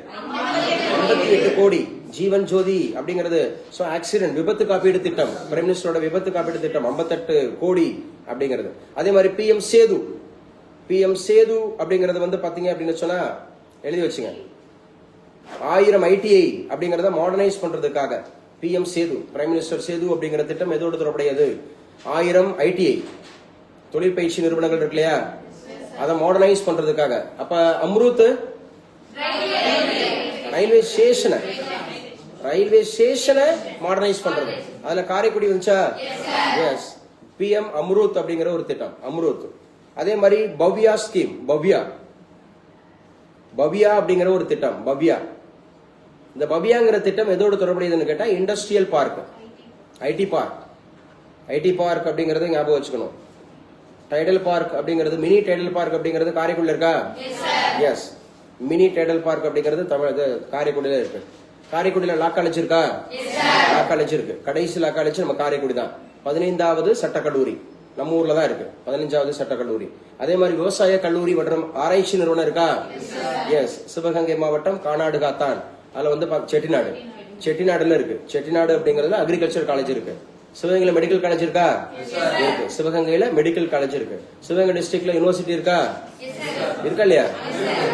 58 கோடி. ஜீவன் ஜோதி அப்படிங்கிறது சோ ஆக்சிடென்ட் விபத்து காப்பீடு திட்டம். பிரைம் மினிஸ்டரோட விபத்து காப்பீடு திட்டம் 58 கோடி அப்படிங்கிறது. அதே மாதிரி PM சேது அப்படிங்கறது பாத்தீங்க அப்படின்னு சொன்னா எழுதி வச்சுங்க. 1000 ITI அப்படிங்கறத மாடர்னைஸ் பண்றதுக்காக PM Setu, prime minister Setu அப்படிங்கிற திட்டம் எதோடு தொடர்புடையது? 1000 ITI தொழிற்பயிற்சி நிறுவனங்கள் இருக்கு இல்லையா, அதை மாடர்னைஸ் பண்றதுக்காக. அப்ப அம்ருத் ரயில்வே ஸ்டேஷனை மாடர்னைஸ் பண்றது. அதுல காரைக்குடி வந்துச்சா? எஸ். PM அம்ருத் அப்படிங்கிற ஒரு திட்டம், அம்ருத். அதே மாதிரி பவ்யா ஸ்கீம், பவ்யா அப்படிங்கிற ஒரு திட்டம், பவ்யா. இந்த பவ்யாங்கிற திட்டம் எதோடு தொடர்புடையதுன்னு கேட்டா இண்டஸ்ட்ரியல் பார்க், ஐடி பார்க் அப்படிங்கறது ஞாபகம் வச்சுக்கணும். டைடல் பார்க் அப்படிங்கிறது, மினி டைடல் பார்க் அப்படிங்கிறது காரைக்குடியில் இருக்கா? எஸ். மினி டைடல் பார்க் அப்படிங்கிறது காரைக்குடியில இருக்கு. காரைக்குடியில லா காலேஜ் இருக்கா? லா காலேஜ் இருக்கு. கடைசி லா காலேஜ் நம்ம காரைக்குடி தான். 15வது சட்டக்கல்லூரி நம்ம ஊர்ல தான் இருக்கு, 15வது சட்டக்கல்லூரி. அதே மாதிரி விவசாய கல்லூரி மற்றும் ஆராய்ச்சி நிறுவனம் இருக்கா? எஸ். சிவகங்கை மாவட்டம் கானாடு காத்தான், அதுல வந்து செட்டிநாடுல இருக்கு. செட்டிநாடு அப்படிங்கறதுல அக்ரிகல்ச்சர் காலேஜ் இருக்கு. சிவகங்கையில மெடிக்கல் காலேஜ் இருக்கா? இருக்கு. சிவகங்கையில மெடிக்கல் காலேஜ் இருக்கு. சிவகங்கை டிஸ்ட்ரிக்ட்ல யூனிவர்சிட்டி இருக்கா? இருக்கா இல்லையா?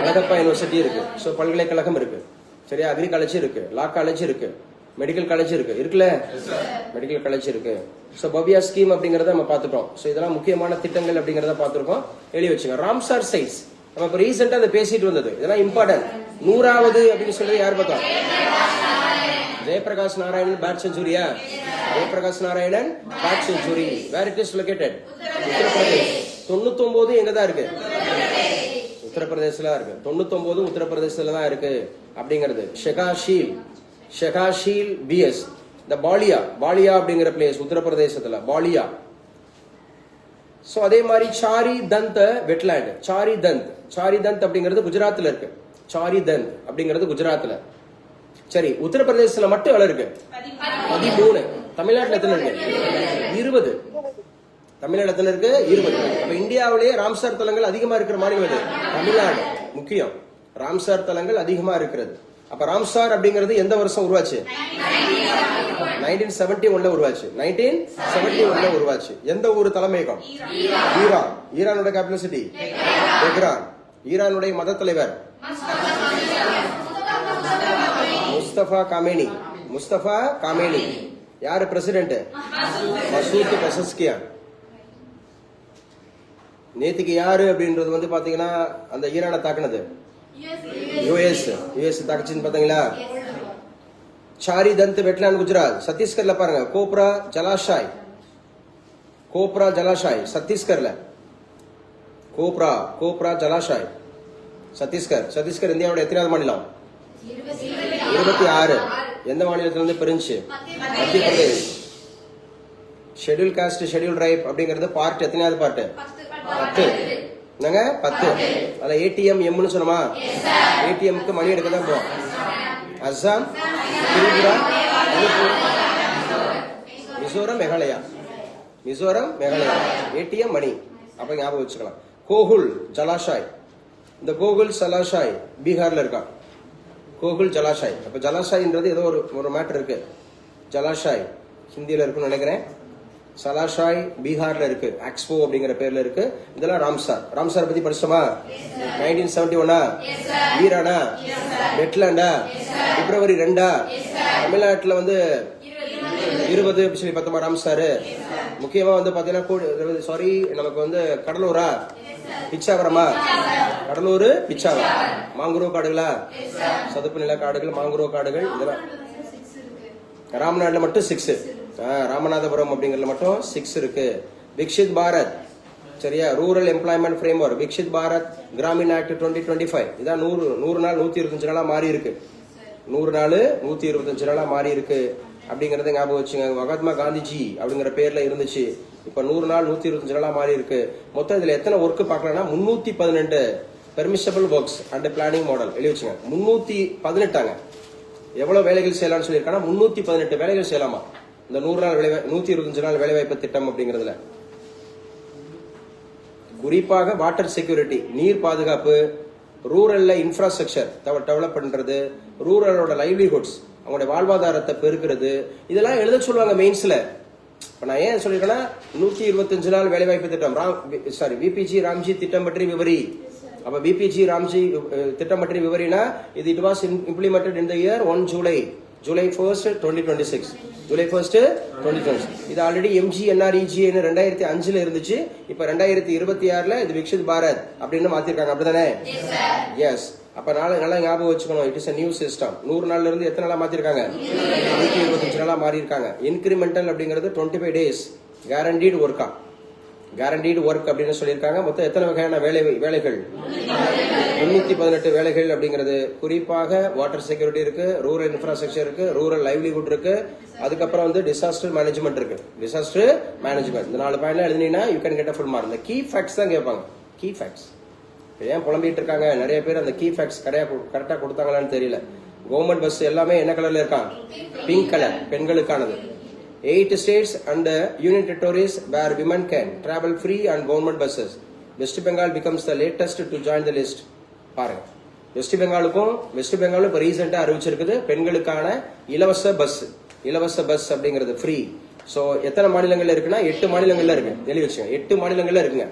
அழகப்பா யூனிவர்சிட்டி இருக்கு. சோ பல்கலைக்கழகம் இருக்கு. சரியா? அக்ரி காலேஜ் இருக்கு, லா காலேஜ் இருக்கு, மெடிக்கல் காலேஜ் இருக்குல்ல? மெடிக்கல் காலேஜ் இருக்கு. சோ பவ்யா ஸ்கீம் அப்படிங்கறத நம்ம பாத்துட்டோம். சோ இதெல்லாம் முக்கியமான திட்டங்கள் அப்படிங்கறத பாத்துருக்கோம். எழுதி வச்சுங்க. ராம்சார் சைட்ஸ் நம்ம இப்ப ரீசெண்டா அதை பேசிட்டு வந்தது, இதெல்லாம் இம்பார்ட்டன்ட். 100வது அப்படின்னு சொல்லி யார் பார்த்தா? ஜெயபிரகாஷ் நாராயணன் பேட் செஞ்சுரியா? Jayaprakash Narayanan bird sanctuary. Where it is located? Uttar Pradesh. 99 எங்க தான் இருக்கு? உத்தரப்பிரதேசல இருக்கு. 99 உத்தரப்பிரதேசல தான் இருக்கு அப்படிங்கிறது. ஷெகாஷீல் BS. இந்த பாலியா அப்படிங்கிற பிளேஸ் உத்தரப்பிரதேசத்துல, பாலியா. சோ அதே மாதிரி சாரி தந்த் வெட்லேண்ட், சாரி தந்த் அப்படிங்கிறது குஜராத்ல இருக்கு. சாரி தந்த் அப்படிங்கிறது குஜராத்ல. சரி, உத்தரப்பிரதேசத்துல மட்டும் எவ்வளவு இருக்கு? 13. தமிழ்நாட்டுல எத்தனை இருக்கு? 20. தமிழ்நாடு எத்தனை இருக்கு? 20. அப்ப இந்தியாவிலேயே ராம்சார் தலங்கள் அதிகமா இருக்கிற மாநிலம் எது? தமிழ்நாடு. முக்கியம், ராம்சார் தலங்கள் அதிகமா இருக்கிறது. அப்ப ராம்சார் அப்படிங்கிறது எந்த வருஷம் உருவாச்சு? 1971 உருவாச்சு. 1971 உருவாச்சு. எந்த ஊர் தலைமையகம்? ஈரானோட கேபிட்டல் சிட்டி தெஹ்ரான். ஈரானுடைய மத தலைவர் முஸ்தபா காமேனி. யாரு பிரசிடென்ட்? Masoud Pezeshkian. நேத்துக்கு யாரு அப்படின்றது வந்து பாத்தீங்கன்னா அந்த ஈரானை தாக்குனது யுஎஸ் தாக்குச்சுன்னு பாத்தீங்களா? சாரி தந்த் வெட்லேண்ட் குஜராத். சத்தீஸ்கர்ல பாருங்க, கோப்ரா ஜலாஷாய் சத்தீஸ்கர்ல. கோப்ரா ஜலாஷாய் சத்தீஸ்கர் இந்தியாவோட எத்தனாவது மாநிலம்? 26. எந்த மாநிலத்திலிருந்து பிரிஞ்சு? Madhya Pradesh. Schedule caste schedule tribe அப்படிங்கிறது பார்ட் எத்தனாவது பார்ட்? 10. என்னங்க 10. அதுல ATM எம்னு சொன்னோமா? ATMக்கு மணி எடுக்க தான் போவோம். அஸ்ஸாம், திரிபுரா, மிசோரம், மேகாலயா. ATM மணி அப்ப ஞாபகம் வச்சுக்கலாம். கோகுல் ஜலாஷாய். இந்த கோகுல் ஜலாஷாய் பீகார்ல இருக்கா? கோகுல் ஜலாஷாய். அப்ப ஜலாஷாய்ன்றது ஏதோ ஒரு மேட்டர் இருக்கு. ஜலாஷாய் ஹிந்தியில இருக்குன்னு நினைக்கிறேன். சலாஷாய் பீகார்ல இருக்கு, எக்ஸ்போ அப்படிங்கிற பேர்ல இருக்கு. இதெல்லாம் ராம்சார் பத்தி படிச்சோமா? 1971 ஈரானா? வெட்லேண்டா? பிப்ரவரி 2. தமிழ்நாட்டுல வந்து 20 அப்படி சொல்லி பார்த்தோமா ராம்சார். முக்கியமா வந்து பாத்தீங்கன்னா சாரி நமக்கு வந்து கடலூரா பிச்சாவரமா? கடலூர் பிச்சாவரம். மாங்குரோவ் காடுகளா? சதுப்பு நில காடுகள், மாங்குரோவ் காடுகள். இதெல்லாம் ராம்நாடுல மட்டும் 6. ராமநாதபுரம் அப்படிங்கறதுல மட்டும் 6 இருக்கு. விக்ஷித் பாரத், சரியா? Rural employment framework, Viksit Bharat Gramin act 2025. இதான் 100 நாள் 125 நாளா மாறி இருக்கு. 100 நாள் 125 நாளா மாறி இருக்கு அப்படிங்கறத ஞாபகம் வச்சுங்க. மகாத்மா காந்திஜி அப்படிங்கிற பேர்ல இருந்துச்சு. இப்ப 100 நாள் 125 நாளா மாறி இருக்கு. மொத்தம் இதுல எத்தனை ஒர்க் பாக்கலாம்னா 318 permissible works and planning model எழுதி வச்சுங்க. 318. எவ்வளவு வேலைகள் செய்யலாம்னு சொல்லியிருக்காங்க? 318 வேலைகள் செய்யலாமா இந்த 100 நாள் 125 நாள் வேலைவாய்ப்பு திட்டம் அப்படிங்கிறதுல. குறிப்பாக வாட்டர் செக்யூரிட்டி, நீர் பாதுகாப்பு, ரூரல்ல இன்ஃப்ராஸ்ட்ரக்சர் டெவலப் பண்றது, ரூரலோட லைவ்லிஹுட்ஸ் அவங்களுடைய வாழ்வாதாரத்தை பெருக்கிறது, இதெல்லாம் எழுத சொல்லுவாங்க மெயின்ஸ்ல. இப்ப நான் ஏன் சொல்லிருக்கேன்னா 125 நாள் வேலைவாய்ப்பு திட்டம் VPG ராம்ஜி திட்டம் பற்றி விவரி. அப்ப VPG ராம்ஜி திட்டம் பற்றி விவரினா இது it was implemented in the year 1 July 1st 2026. July 1, 2020. இது ஆல்ரெடி MGNREGA 2005 இருந்துச்சு. இப்ப 2026 இது விக்ஷித் பாரத் அப்படின்னு மாத்திருக்காங்க. அப்படிதானே? எஸ். அப்ப நல்லா ஞாபகம் வச்சுக்கணும். It is a new system. 100 நாள்ல இருந்து எத்தனை நாளா மாத்திருக்காங்க? 125 நாளா மாறி இருக்காங்க. இன்கிரிமெண்டல் அப்படிங்கிறது 25 days கேரண்டீடு ஒர்க்கா. கேரண்டீடு ஒர்க் அப்படின்னு சொல்லியிருக்காங்க. மொத்தம் எத்தனை வகையான வேலைகள்? 318 வேலைகள் அப்படிங்கிறது. குறிப்பாக வாட்டர் செக்யூரிட்டி இருக்கு, ரூரல் இன்ஃப்ராஸ்ட்ரக்சர் இருக்கு, ரூரல் லைவ்லிஹுட் இருக்கு, அதுக்கப்புறம் வந்து டிசாஸ்டர் மேனேஜ்மெண்ட் இருக்கு. டிசாஸ்டர் மேனேஜ்மெண்ட் இந்த 4 பாயிண்ட்ல எழுதினீங்கன்னா you can get a full mark. இந்த கீ ஃபேக்ட்ஸ் தான் கேட்பாங்க. கீ ஃபேக்ட்ஸ் ஏன் புலம்பிட்டு இருக்காங்க நிறைய பேர்? அந்த கீ ஃபேக்ட்ஸ் கரெக்டா கொடுத்தாங்களான்னு தெரியல. கவர்மெண்ட் பஸ் எல்லாமே என்ன கலர்ல இருக்கான்? பிங்க் கலர், பெண்களுக்கானது. 8 states and union territories where women can travel free on government buses. West Bengal becomes the latest to join the list. பாருங்க, வெஸ்ட் பெங்காலும் இப்ப ரீசெண்டா அறிவிச்சிருக்குது பெண்களுக்கான இலவச பஸ் அப்படிங்கிறது ஃப்ரீ. சோ எத்தனை மாநிலங்கள்ல இருக்குன்னா 8 மாநிலங்கள்ல இருக்கு. எழுதி வச்சுங்க, 8 மாநிலங்கள்ல இருக்குங்க.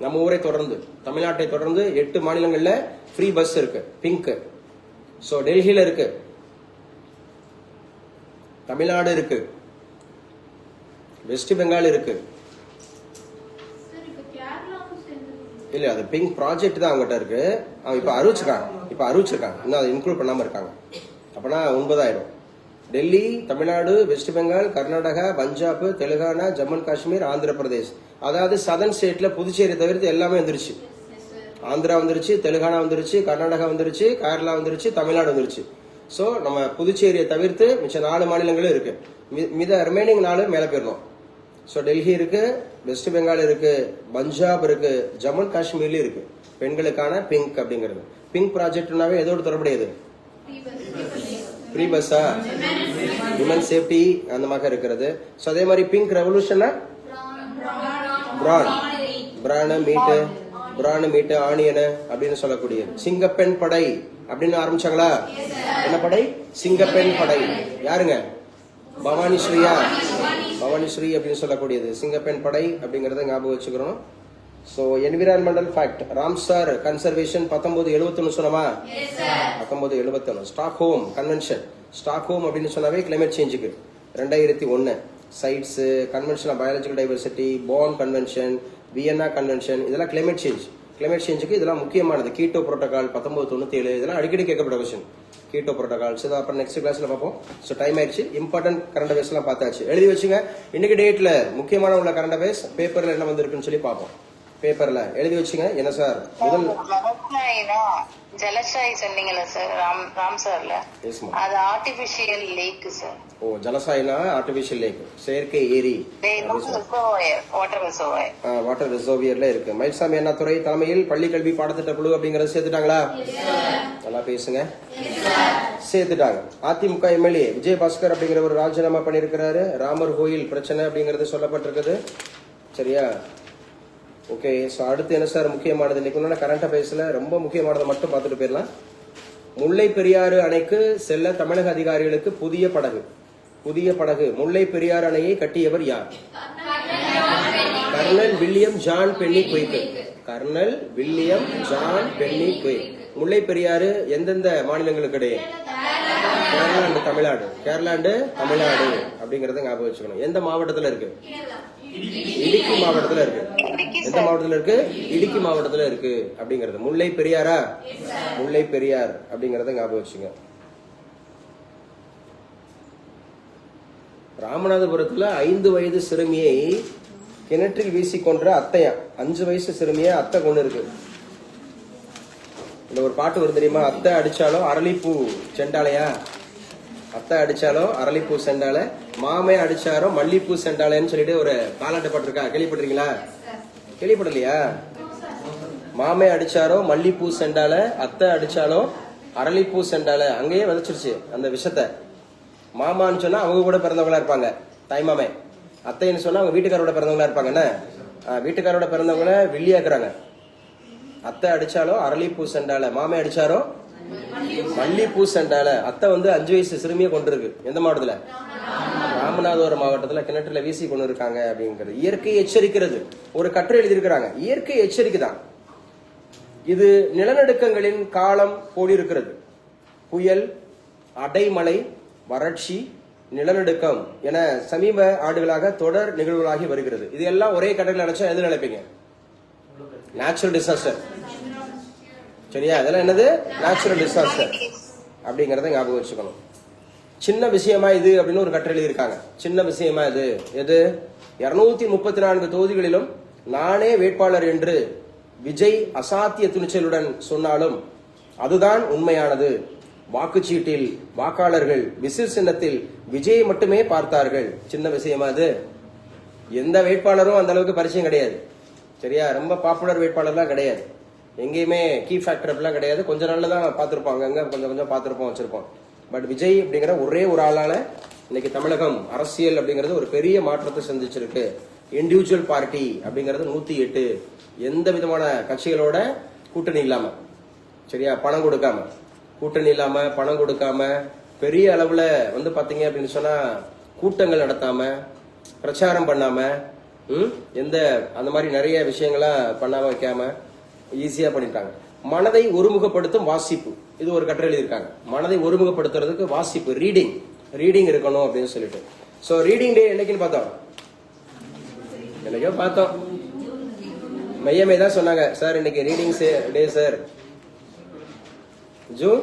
நம்ம ஊரை தொடர்ந்து, தமிழ்நாட்டை தொடர்ந்து 8 மாநிலங்கள்ல ஃப்ரீ பஸ் இருக்கு, பிங்க். சோ டெல்லியில இருக்கு, தமிழ்நாடு இருக்கு, வெஸ்ட் பெங்கால் இருக்கு. இல்ல அது பிங்க் ப்ராஜெக்ட் தான் அவங்ககிட்ட இருக்கு. அவங்க இப்ப அறிவிச்சிருக்காங்க இன்னும் அதை இன்க்ளூட் பண்ணாம இருக்காங்க. அப்பனா 9 ஆயிடும். டெல்லி, தமிழ்நாடு, வெஸ்ட் பெங்கால், கர்நாடகா, பஞ்சாப், தெலுங்கானா, ஜம்மு காஷ்மீர், ஆந்திர பிரதேஷ். அதாவது சதர்ன் ஸ்டேட்ல புதுச்சேரி தவிர்த்து எல்லாமே வந்துருச்சு. ஆந்திரா வந்துருச்சு, தெலுங்கானா வந்துருச்சு, கர்நாடகா வந்துருச்சு, கேரளா வந்துருச்சு, தமிழ்நாடு வந்துருச்சு. சோ நம்ம புதுச்சேரியை தவிர்த்து மிச்ச 4 மாநிலங்களும் இருக்கு. மித ரிமைனிங் 4 மேல போயிடணும். சோ டெல்லி இருக்கு, வெஸ்ட் பெங்கால் இருக்கு, பஞ்சாப் இருக்கு, ஜம்மு காஷ்மீர்லயும் இருக்கு. பெண்களுக்கான பிங்க் அப்படிங்கிறது. பிங்க் ப்ராஜெக்ட்னாவே எதோடு தொடர்புடையது? ஃப்ரீ பஸ்ஸா, விமன் சேஃப்டி அந்த மாதிரி இருக்கிறது. சோ அதே மாதிரி பிங்க் ரெவல்யூஷனா பிரான் மீட்டு ஆனியன் அப்படின்னு சொல்லக்கூடியது. சிங்கப்பெண் படை அப்படின்னு ஆரம்பிச்சாங்களா? என்ன படை? சிங்கப்பெண் படை. யாருங்க? பவானி ஸ்ரீ அப்படின்னு சொல்லக்கூடியது சிங்கப்பெண் படை அப்படிங்கறத ஞாபகம் வச்சுக்கிறோம். So environmental fact, Ramsar conservation 1971 சொன்னமா? 1971 ஸ்டாக்ஹோம் கன்வென்ஷன். ஸ்டாக்ஹோம் அப்படின்னு சொன்னாவே கிளைமேட் சேஞ்சுக்கு 2001 CITES, convention of biological diversity, Bonn convention, Vienna convention, இதெல்லாம் கிளைமேட் சேஞ்சுக்கு இதெல்லாம் முக்கியமானது. கீட்டோ புரோட்டோகால் 1997, இதெல்லாம் அடிக்கடி கேட்கப்பட்ட கொஸ்டின். Kyoto protocol. சோ அப்புறம் நெக்ஸ்ட் கிளாஸ்ல பார்ப்போம். சோ டைம் ஆயிடுச்சு. இம்பார்ட்டன்ட் கரண்ட் அஃபேர்ஸ் எல்லாம் பார்த்தாச்சு. எழுதி வச்சுங்க. இன்னைக்கு டேட்ல முக்கியமான உள்ள கரண்ட் அஃபேர்ஸ் பேப்பர்ல என்ன வந்திருக்குன்னு சொல்லி பார்ப்போம். பேப்பர்ல எழுதி வச்சுங்க. என்ன சார்? முதல் ஜலசாய் சொன்னீங்கல்ல சார், ராம்சார்ல, அது ஆர்டிபிஷியல் லேக் சார். ஓ, ஜலசாய்னா ஆர்டிபிஷியல் லேக், செயற்கை ஏரி, வாட்டர் ரிசர்வியர்ல இருக்கு. மயில்சாமி அண்ணாதுரை தலைமையில் பள்ளி கல்வி பாடத்திட்ட குழு அப்படிங்கறத சேர்த்துட்டாங்களா? நல்லா பேசுங்க. சேர்த்துட்டாங்க. அதிமுக எம்எல்ஏ விஜயபாஸ்கர் அப்படிங்கிற ஒரு ராஜினாமா பண்ணிருக்கிறாரு. ராமர் கோயில் பிரச்சனை அப்படிங்கறது சொல்லப்பட்டிருக்குது. சரியா? ஓகே. சோ அடுத்து என்ன சார் முக்கியமானது? இன்னைக்கு கரண்ட் அஃபேர்ஸ்ல ரொம்ப முக்கியமானதை மட்டும் பார்த்துட்டு போயிடலாம். முல்லை பெரியாறு அணைக்கு செல்ல தமிழக அதிகாரிகளுக்கு புதிய படகு. முல்லை பெரியாறு அணையை கட்டியவர் யார்? Colonel William John Pennycuick. Mullai Periyar எந்தெந்த மாநிலங்களுக்கு இடையே? கேரளாண்டு தமிழ்நாடு அப்படிங்கறத ஞாபகம் வச்சுக்கணும். எந்த மாவட்டத்துல இருக்கு? இடுக்கி மாவட்டத்துல இருக்கு. எந்த மாவட்டத்துல இருக்கு? இடுக்கி மாவட்டத்துல இருக்கு அப்படிங்கறது. முல்லை பெரியாரா? முல்லை பெரியார் அப்படிங்கறத ஞாபகம் வச்சுங்க. ராமநாதபுரத்துல 5 வயது சிறுமியை கிணற்றில் வீசி கொன்ற அத்தையா. 5 வயசு சிறுமிய அத்தை கொண்டு இருக்கு. இந்த ஒரு பாட்டு வரும் தெரியுமா? அத்தை அடிச்சாலும் அரளிப்பூ செண்டாலையா? அத்தை அடிச்சாலும் அரளிப்பூ செண்டால, மாமே அடிச்சாலும் மல்லிப்பூ செண்டாலைன்னு சொல்லிட்டு ஒரு காலாட்டு பாட்டு இருக்கா? கேள்விப்பட்டிருக்கீங்களா? கேள்விப்படலையா? மாமே அடிச்சாரோ மல்லிப்பூ செண்டால, அத்தை அடிச்சாலோ அரளிப்பூ செண்டால. அங்கேயே விதைச்சிருச்சு அந்த விஷத்தை. மாமான்னு சொன்னா அவங்க கூட பிறந்தவங்களா இருப்பாங்க, தாய்மாமே. அத்தைன்னு சொன்னா அவங்க வீட்டுக்காரோட பிறந்தவங்களா இருப்பாங்க. என்ன வீட்டுக்காரோட பிறந்தவங்கள வில்லியாக்குறாங்க. அத்தை அடிச்சாலோ அரளிப்பூ செண்டால, மாமே அடிச்சாரோ மல்லிப்பூ செண்டால. அத்தை 5 வயசு சிறுமியை கொண்டிருக்கு. எந்த மாவட்டத்துல? ராமநாதபுரம் மாவட்டத்துல கிணற்றுல வீசி கொண்டு இருக்காங்க அப்படிங்கிறது. இயற்கை எச்சரிக்கிறது. ஒரு கட்டுரை எழுதியிருக்கிறாங்க. இயற்கை எச்சரிக்கை தான் இது. நிலநடுக்கங்களின் காலம் போடி இருக்கிறது. புயல், அடைமழை, வறட்சி, நிலநடுக்கம் என சமீப ஆண்டுகளாக தொடர் நிகழ்வுகளாகி வருகிறது. இது எல்லாம் ஒரே கட்டத்தில் நினைச்சா எது நினைப்பீங்க? Natural disaster. சரியா? இதெல்லாம் என்னது? நேச்சுரல் டிசாஸ்டர் அப்படிங்கறத ஞாபகம் வச்சுக்கணும். சின்ன விஷயமா இது அப்படின்னு ஒரு கட்டுரை எழுதியிருக்காங்க. சின்ன விஷயமா இது எது? 234 தொகுதிகளிலும் நானே வேட்பாளர் என்று விஜய் அசாத்திய துணிச்சலுடன் சொன்னாலும் அதுதான் உண்மையானது. வாக்குச்சீட்டில் வாக்காளர்கள் விசில் சின்னத்தில் விஜயை மட்டுமே பார்த்தார்கள். சின்ன விஷயமா அது? எந்த வேட்பாளரும் அந்த அளவுக்கு பரிச்சயம் கிடையாது. சரியா? ரொம்ப பாப்புலர் வேட்பாளர்லாம் கிடையாது. எங்கேயுமே கீ ஃபேக்டர் அப்படிலாம் கிடையாது. கொஞ்ச நாள்ல தான் பார்த்துருப்போம், அங்கங்க கொஞ்சம் கொஞ்சம் பார்த்துருப்போம், வச்சிருப்போம். பட் விஜய் அப்படிங்கிற ஒரே ஒரு ஆளால இன்னைக்கு தமிழகம் அரசியல் அப்படிங்கிறது ஒரு பெரிய மாற்றத்தை சந்திச்சிருக்கு. இண்டிவிஜுவல் பார்ட்டி அப்படிங்கிறது 108, எந்த விதமான கட்சிகளோட கூட்டணி இல்லாம, சரியா, பணம் கொடுக்காம, கூட்டணி இல்லாம பணம் கொடுக்காம, பெரிய அளவுல வந்து பாத்தீங்க அப்படின்னு சொன்னா கூட்டங்கள் நடத்தாம, பிரச்சாரம் பண்ணாம, எந்த அந்த மாதிரி நிறைய விஷயங்களா பண்ணாம வைக்காம ஈஸியா பண்ணிட்டாங்க. மனதை ஒருமுகப்படுத்தும் வாசிப்பு, இது ஒரு கட்டுரை எழுதியிருக்காங்க. மனதை ஒருமுகப்படுத்துறதுக்கு வாசிப்பு, ரீடிங் இருக்கணும் அப்படின்னு சொல்லிட்டு. சோ ரீடிங் டே என்னைக்குன்னு பார்த்தோம், என்னைக்கோ பார்த்தோம். மையமே தான் சொன்னாங்க, சார் இன்னைக்கு reading day sir. June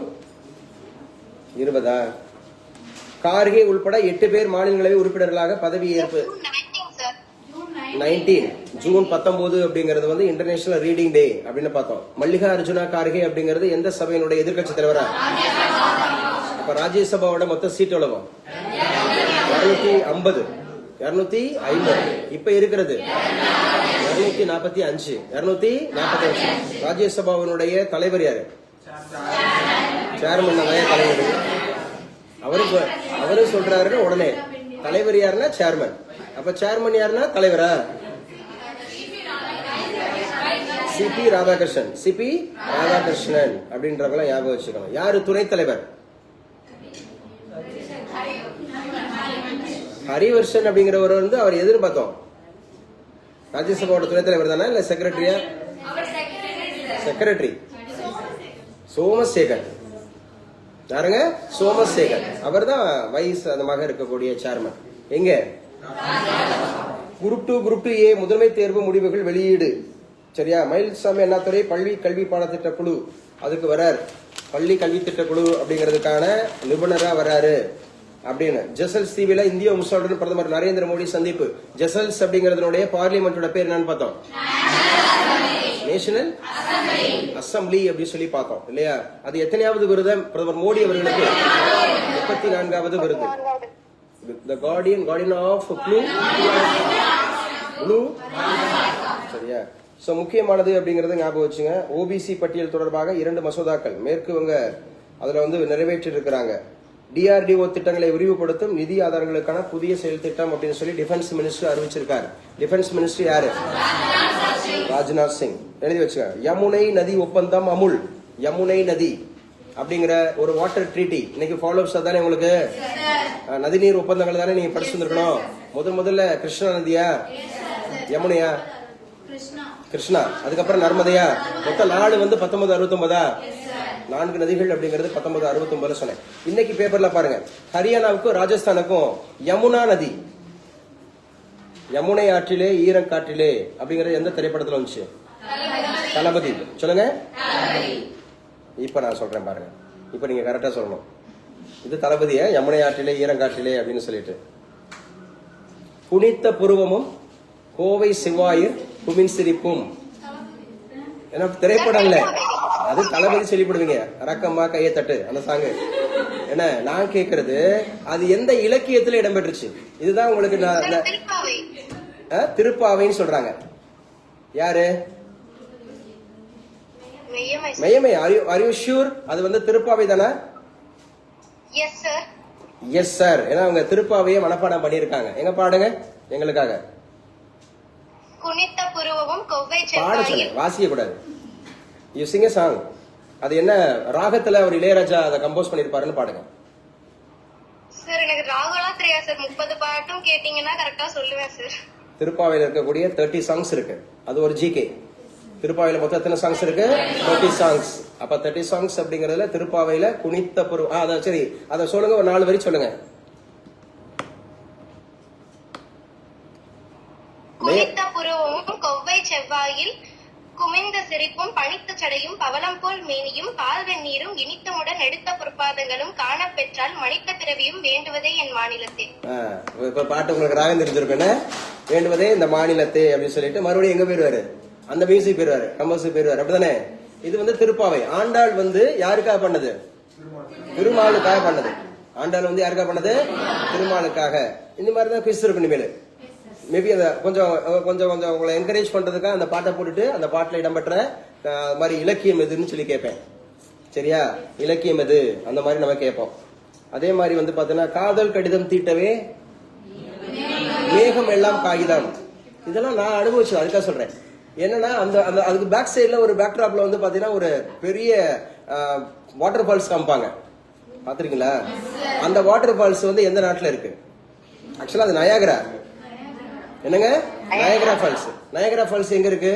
20. Kharge உள்பட 8 பேர் மாநிலங்களவை உறுப்பினர்களாக பதவி ஏற்பு. 19 ஜூன் 19 அப்படிங்கிறது வந்து இன்டர்நேஷனல் ரீடிங் டே அப்படின்னு பார்த்தோம். மல்லிகா அர்ஜுனா கார்கே அப்படிங்கிறது எந்த சபையினுடைய எதிர்கட்சி தலைவரா? அப்ப ராஜ்யசபாவோட மொத்த சீட் எவ்வளவு? 250. இப்ப இருக்கிறது 245. ராஜ்யசபாவினுடைய தலைவர் யாரு? சேர்மன் தலைவர். அவரு சொல்றாரு உடனே தலைவர் யாருன்னா சேர்மன். அப்ப சேர்மன் யாருன்னா தலைவரா? சிபி ராதாகிருஷ்ணன் அப்படின்றவங்க ஞாபகம் வச்சுக்கணும். யாரு துணைத் தலைவர்? ஹரிவர்ஷன் அப்படிங்கிறவர் வந்து அவர் எதுன்னு பார்த்தோம், ராஜ்யசபாவோட துணைத் தலைவர் தானே, இல்ல செக்ரட்டரியா? செக்ரட்டரி சோமசேகர். யாருங்க? சோமசேகர். அவர் தான் வைஸ் அதமாக இருக்கக்கூடிய சேர்மன். எங்க? குரூப் 2 குரூப் 2A முதன்மை தேர்வு முடிவுகள் வெளியீடு. சரியா? மயில்சாமி அண்ணாதுரை பள்ளி கல்வி பாடத்திட்ட குழு அதுக்கு வரார். பள்ளி கல்வி திட்ட குழு அப்படிங்கிறதுக்கான நிபுணரா வராரு அப்படின்னு. ஜெசல்ஸ் தீவில இந்திய முஸ்லிம் பிரதமர் நரேந்திர மோடி சந்திப்பு. ஜெசல்ஸ் அப்படிங்கறதுடைய பார்லிமெண்டோட பேர் என்னன்னு பார்த்தோம், நேஷனல் அசம்பிளி அப்படின்னு சொல்லி பார்த்தோம் இல்லையா? அது எத்தனையாவது விருது பிரதமர் மோடி அவர்களுக்கு? 34வது விருது. The guardian of blue. சரியா? சோ முக்கியமானது அப்படிங்கறது ஞாபகம் வச்சுங்க. ஓபிசி பட்டியல் தொடர்பாக 2 மசோதாக்கள் மேற்கு வங்க அதுல வந்து நிறைவேற்றி இருக்கிறாங்க. DRDO திட்டங்களை விரிவுபடுத்தும் நிதி ஆதாரங்களுக்கான புதிய செயல் திட்டம் அப்படின்னு சொல்லி டிஃபென்ஸ் மினிஸ்டர் அறிவிச்சிருக்காரு. டிஃபென்ஸ் மினிஸ்டர் யாரு? ராஜ்நாத் சிங். எழுதி வச்சுக்க. யமுனை நதி ஒப்பந்தம் அமுல். யமுனை நதி அப்படிங்கிற ஒரு வாட்டர் ட்ரீட்டி இன்னைக்கு ஃபாலோஅப்ஸ் தானே உங்களுக்கு? நதிநீர் ஒப்பந்தங்கள் தானே நீங்க படிச்சு வந்திருக்கணும். முதல்ல கிருஷ்ணா நதியா யமுனையா? கிருஷ்ணா. அதுக்கப்புறம் நர்மதையா? மொத்தம் 4 வந்து 1969. 4 நதிகள் அப்படிங்கிறது 1969 சொன்னேன். இன்னைக்கு பேப்பர்ல பாருங்க, ஹரியானாவுக்கும் ராஜஸ்தானுக்கும் யமுனா நதி. யமுனை ஆற்றிலே ஈரக்காற்றிலே அப்படிங்கறது எந்த திரைப்படத்துல வந்துச்சு? தளபதி. சொல்லுங்க. இப்ப நான் சொல்றேன் பாருங்க, இப்ப நீங்க கரெக்டா சொல்லணும். இது தளபதிய யமுனை ஆற்றிலே ஈரங்காற்றிலே அப்படின்னு சொல்லிட்டு. புனித்த புருவமும் கோவை செவ்வாயில் குமின் சிரிப்பும். ஏன்னா திரைப்படம்ல அது தளபதி சொல்லிவிடுவீங்க, ரக்கம்மா கையை தட்டு அந்த சாங்கு. என்ன நான் கேக்குறது, அது எந்த இலக்கியத்துல இடம்பெற்றுச்சு? இதுதான் உங்களுக்கு திருப்பாவைன்னு சொல்றாங்க. யாரு? மெய்யமை. Are you sure? அது வந்து திருப்பாவை தானே? Yes sir. ஏன்னா அவங்க திருப்பாவையை மனப்பாடம் பண்ணியிருக்காங்க. எங்க பாடுங்க எங்களுக்காக. பாட சொல்ல, வாசிக்க கூடாது. You sing a song. அது என்ன ராகத்துல ஒரு இளையராஜா அதை கம்போஸ் பண்ணிருப்பாருன்னு பாடுங்க. சார் எனக்கு ராகம்லாம் தெரியாது சார். 30 பாட்டும் கேட்டீங்கன்னா கரெக்டா சொல்லுவேன் சார். திருப்பாவையில இருக்கக்கூடிய 30 சாங்ஸ் இருக்கு. அது ஒரு ஜிகே. திருப்பாவையில மொத்தம் எத்தனை சாங்ஸ் இருக்கு? 30 சாங்ஸ். அப்ப 30 சாங்ஸ் அப்படிங்கறதுல திருப்பாவையில குனித்த புரு. சரி, அத சொல்லுங்க, ஒரு 4 வரி சொல்லுங்க. புருவமும் கொவ்வை செவ்வாயில் குமிந்த சிரிப்பும் பனித்த சடையும் பவளம் போல் மேனியும் பால் வெந்நீரும் இனித்தமுடன் எடுத்த பொற்பாதங்களும் காணப்பெற்றால் மனித பிறவியும் வேண்டுவதே என் மாநிலத்தே. இப்ப பாட்டு உங்களுக்கு ராகம் தெரிஞ்சிருக்கேன்னு வேண்டுவதே இந்த மாநிலத்தே அப்படின்னு சொல்லிட்டு மறுபடியும் எங்க போயிருவாரு, அந்த மியூசிக் போயிருவாரு, கம்போஸ் போயிருவாரு. அப்படித்தானே? இது வந்து திருப்பாவை. ஆண்டாள் வந்து யாருக்காக பண்ணது? திருமாலுக்காக பண்ணது. ஆண்டாள் வந்து யாருக்காக பண்ணது? திருமாலுக்காக. இந்த மாதிரிதான் குவிஸ் இருக்கும் இனிமேல். மேபி அந்த கொஞ்சம் கொஞ்சம் கொஞ்சம் உங்களை என்கரேஜ் பண்றதுக்காக அந்த பாட்டை போட்டுட்டு அந்த பாட்டில் இடம்பெற்ற மாதிரி இலக்கியம் எதுன்னு சொல்லி கேட்பேன். சரியா? இலக்கியம் எது அந்த மாதிரி நம்ம கேட்போம். அதே மாதிரி வந்து பாத்தீங்கன்னா காதல் கடிதம் தீட்டவே மேகம் எல்லாம் காகிதம். இதெல்லாம் நான் அனுபவிச்சேன், அதுக்காக சொல்றேன். என்னன்னா அந்த அந்த அதுக்கு பேக் சைட்ல ஒரு பேக்ட்ராப்ல வந்து பாத்தீங்கன்னா ஒரு பெரிய வாட்டர் ஃபால்ஸ் காமிப்பாங்க. பாத்திருக்கீங்களா? அந்த வாட்டர் ஃபால்ஸ் வந்து எந்த நாட்டுல இருக்கு? ஆக்சுவலா அது நயாகரா. என்னங்க? Niagara falls. நயாகரா ஃபால்ஸ் எங்க இருக்கு?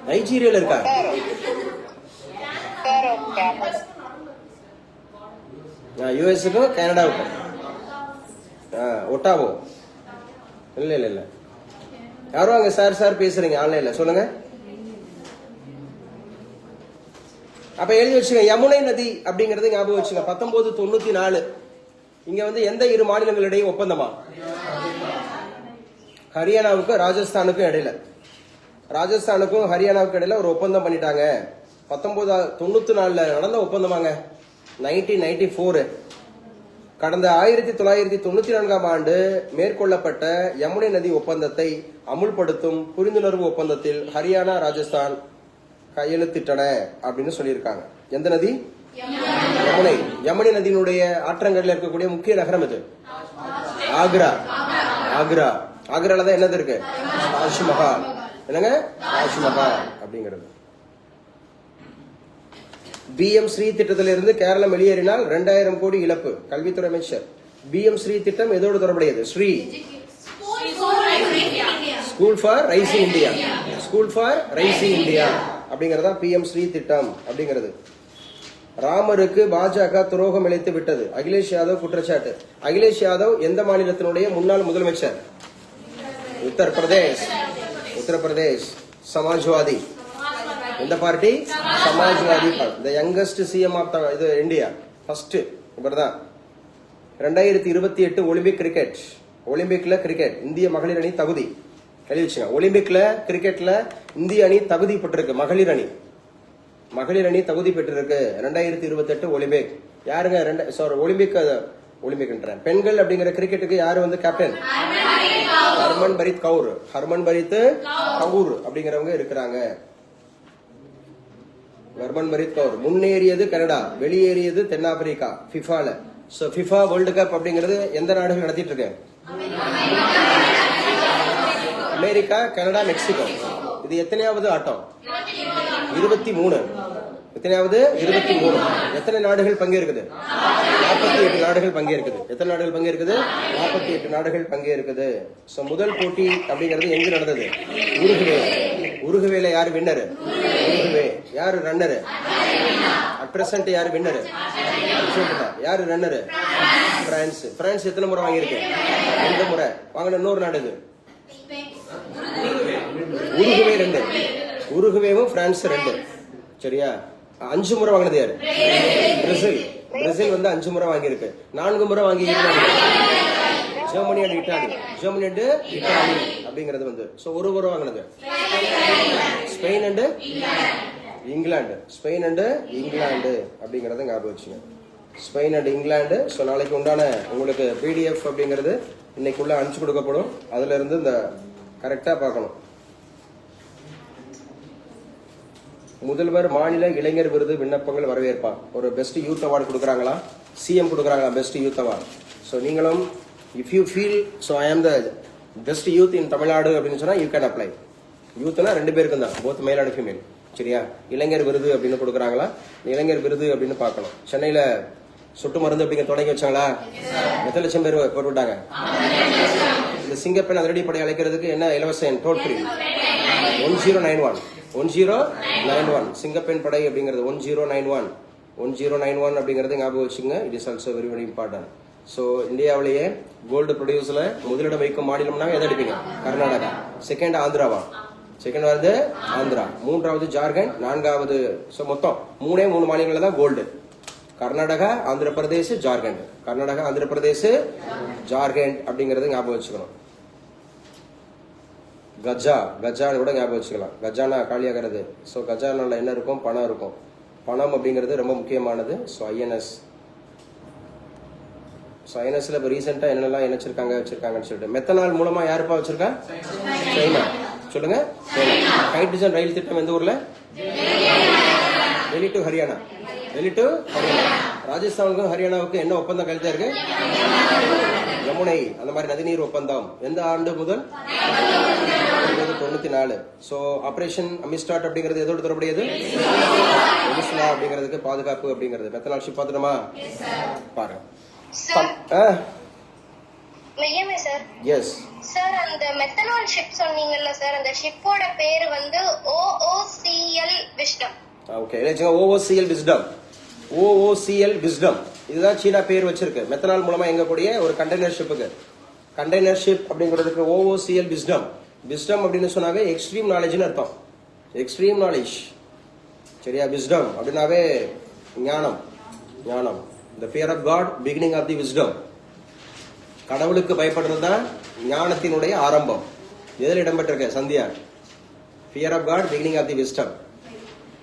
நைஜீரியால இருக்கா? யுஎஸ்க்கும் கனடாவுக்கும். ஒட்டாவோ. இல்ல இல்ல இல்ல, யாரும் அங்க சார் சார் பேசுறீங்க ஆன்லைன்ல, சொல்லுங்க. அப்ப எழுதி வச்சுங்க, யமுனை நதி அப்படிங்கறது ஞாபகம் வச்சுங்க. 1994 இங்க வந்து எந்த இரு மாநிலங்களிடையே ஒப்பந்தமா? ஹரியானாவுக்கும் ராஜஸ்தானுக்கும் இடையில. ராஜஸ்தானுக்கும் ஹரியானாவுக்கும் இடையில ஒரு ஒப்பந்தம் பண்ணிட்டாங்க. 1994 நடந்த ஒப்பந்தமாங்க. 1994 கடந்த 1994 ஆண்டு மேற்கொள்ளப்பட்ட யமுனை நதி ஒப்பந்தத்தை அமுல்படுத்தும் புரிந்துணர்வு ஒப்பந்தத்தில் ஹரியானா ராஜஸ்தான் கையெழுத்திட்டன அப்படின்னு சொல்லியிருக்காங்க. எந்த நதி? யமுனை. யமுனை நதியினுடைய ஆற்றங்கரையில் இருக்கக்கூடிய முக்கிய நகரம் இது ஆக்ரா. ஆக்ரா. ஆக்ரால தான் என்னது இருக்கு? தாஜ்மஹால். என்னங்க? தாஜ்மஹால் அப்படிங்கிறது. BM ஸ்ரீ திட்டத்திலிருந்து கேரளம் வெளியேறினால் 2000 கோடி இழப்பு. கல்வித்துறை அமைச்சர். BM ஸ்ரீ திட்டம் எதோடு தொடர்புடையது? Shri school for rising India. School for rising India அப்படிங்கறதா PM ஸ்ரீ திட்டம் அப்படிங்கிறது. ராமருக்கு பாஜக துரோகம் இழைத்து விட்டது. அகிலேஷ் யாதவ் குற்றச்சாட்டு. அகிலேஷ் யாதவ் எந்த மாநிலத்தினுடைய முன்னாள் முதலமைச்சர்? உத்தரப்பிரதேஷ். உத்தரப்பிரதேஷ். சமாஜ்வாதி. எந்த party? Samajwadi party. The youngest CM of இது இந்தியா. ஃபர்ஸ்ட் இவர்தான். 2028 ஒலிம்பிக் கிரிக்கெட். ஒலிம்பிக்ல கிரிக்கெட் இந்திய மகளிர் அணி தகுதி. எழுதி வச்சுங்க. ஒலிம்பிக்ல கிரிக்கெட்ல இந்திய அணி தகுதி பெற்றிருக்கு. மகளிர் அணி. மகளிர் அணி தகுதி பெற்றிருக்கு. 2028 ஒலிம்பிக். யாருங்க? ஒலிம்பிக் ஒலிம்பிக்ன்றேன். பெண்கள் அப்படிங்கிற கிரிக்கெட்டுக்கு யாரு வந்து கேப்டன்? ஹர்மன்பரீத் கவுர். ஹர்மன்பரீத் கவுர் அப்படிங்கிறவங்க இருக்கிறாங்க. ஹர்மன்பரீத் கவுர். முன்னேறியது கனடா, வெளியேறியது தென்னாப்பிரிக்கா ஃபிஃபால. சோ ஃபிஃபா வேர்ல்டு கப் அப்படிங்கிறது எந்த நாடுகள் நடத்திட்டு இருக்கு? America, Canada, Mexico. இது எத்தனையாவது ஆட்டம்? 23. எத்தனையாவது? 23. எத்தனை நாடுகள் பங்கேற்குது? 48 நாடுகள் பங்கேற்குது. எத்தனை நாடுகள் பங்கேற்குது? 48 நாடுகள் பங்கேற்குது. சோ முதல் போட்டி அப்படிங்கிறது எங்க நடந்தது? உருகுவே. உருகுவேல யாரு வின்னர்? உருகுவே. யாரு ரன்னர்? அட் பிரசன்ட் யாரு வின்னர்? யாரு ரன்னர்? பிரான்ஸ். பிரான்ஸ் எத்தனை முறை வாங்கியிருக்கு? 2 முறை. வாங்கின இன்னொரு நாடு இது உருகுவே 2. உருகுவேவும் பிரான்ஸ் 2. சரியா? 5 முறை வாங்கினது யாரு? பிரேசில். பிரேசில் வந்து 5 முறை வாங்கியிருக்கு. 4 முறை வாங்கி Germany and Italy. Germany and Italy அப்படிங்கிறது வந்து ஒரு முறை வாங்கினது. Spain and England. Spain and England அப்படிங்கறத ஞாபகம் வச்சுங்க. Spain and England. ஸோ நாளைக்கு உண்டான உங்களுக்கு PDF அப்படிங்கிறது இன்னைக்குள்ள அனுப்பிச்சு கொடுக்கப்படும். அதுல இருந்து இந்த கரெக்டா பார்க்கணும். முதல்வர் மாநில இளைஞர் விருது விண்ணப்பங்கள் வரவேற்பார். ஒரு பெஸ்ட் யூத் அவார்டு கொடுக்குறாங்களா? CM கொடுக்குறாங்களா பெஸ்ட் யூத் அவார்டு? ஸோ நீங்களும் if you feel so I am the best youth in Tamil Nadu அப்படின்னு சொன்னா யூ கேன் அப்ளை. யூத்னா 2 பேருக்கும் தான், போத் மேல் அண்ட் ஃபீமேல். சரியா? இளைஞர் விருது அப்படின்னு கொடுக்குறாங்களா? இளைஞர் விருது அப்படின்னு பார்க்கணும். சென்னையில சொட்டு மருந்து அப்படிங்கிற தொடங்கி வச்சாங்களா? எத்தனை லட்சம் பேர் போட்டுவிட்டாங்க? இந்த சிங்கப்பெண் அதிரடி படை அழைக்கிறதுக்கு என்ன இலவச எண்? Toll free 1091. 1091 சிங்கப்பெண் படை அப்படிங்கிறது 1091 அப்படிங்கறது ஞாபகம் வச்சுங்க. It is also very very important. So இந்தியாவிலேயே கோல்டு ப்ரொடியூஸ்ல முதலிடம் வைக்கும் மாநிலம்னா எதை எடுப்பீங்க? கர்நாடகா. செகண்ட் ஆந்திராவா? செகண்ட் வந்து ஆந்திரா. மூன்றாவது ஜார்க்கண்ட். நான்காவது, ஸோ மொத்தம் மூணு மாநிலங்கள்ல தான் கோல்டு. கர்நாடகா, ஆந்திர பிரதேஷ், ஜார்க்கண்ட். கர்நாடகா, ஆந்திர பிரதேஷ், ஜார்க்கண்ட் அப்படிங்கறது ஞாபகம் வச்சுக்கணும். கஜான்னு கூட ஞாபகம் வச்சுக்கலாம். கஜானா காலியாகிறது. ஸோ கஜானால என்ன இருக்கும்? பணம் இருக்கும். பணம் அப்படிங்கிறது ரொம்ப முக்கியமானது. So INS. ஸோ ஐஎன்எஸ்ல இப்போ ரீசெண்டா என்னெல்லாம் வச்சிருக்காங்கன்னு சொல்லிட்டு மெத்தனால் மூலமா யாருப்பா வச்சிருக்கா? சைனா. சொல்லுங்க. ஹைட்ரஜன் ரயில் திட்டம் எந்த ஊர்ல? டெல்லி டு ஹரியானா. ராஜஸ்தானுக்கும் ஹரியானாவுக்கும் என்ன ஒப்பந்தம் கையெழுத்தா இருக்கு? யமுனை, அந்த மாதிரி நதிநீர் ஒப்பந்தம். எந்த ஆண்டு முதல்? 1994. சோ ஆபரேஷன் அமிஸ்டாட் அப்படிங்கிறது எதோடு தொடர்புடையது? ஒலிஸ்லா அப்படிங்கிறதுக்கு பாதுகாப்பு அப்படிங்கிறது. மெத்தனால் ஷிப் பார்த்துட்டோமா? பாருங்க. எஸ் சார், அந்த மெத்தனால் ஷிப் சொன்னீங்கல்ல சார், அந்த ஷிப்போட பேரு வந்து OOCL wisdom. Okay, OOCL wisdom. OOCL wisdom இதுதான் சீனா பேர் வச்சிருக்கு. மெத்தனால் மூலமா எங்கக்கூடிய ஒரு கண்டெய்னர் ஷிப்புக்கு. கண்டெய்னர் ஷிப் அப்படிங்கிறதுக்கு OOCL விஸ்டம். விஸ்டம் அப்படின்னு சொன்னாவே எக்ஸ்ட்ரீம் நாலேஜ்னு அர்த்தம். எக்ஸ்ட்ரீம் நாலேஜ், சரியா? விஸ்டம் அப்படின்னாவே ஞானம். The fear of God, beginning of the wisdom. கடவுளுக்கு பயப்படுறது தான் ஞானத்தினுடைய ஆரம்பம். எதில் இடம்பெற்றிருக்க சந்தியா? Fear of God, beginning of the wisdom.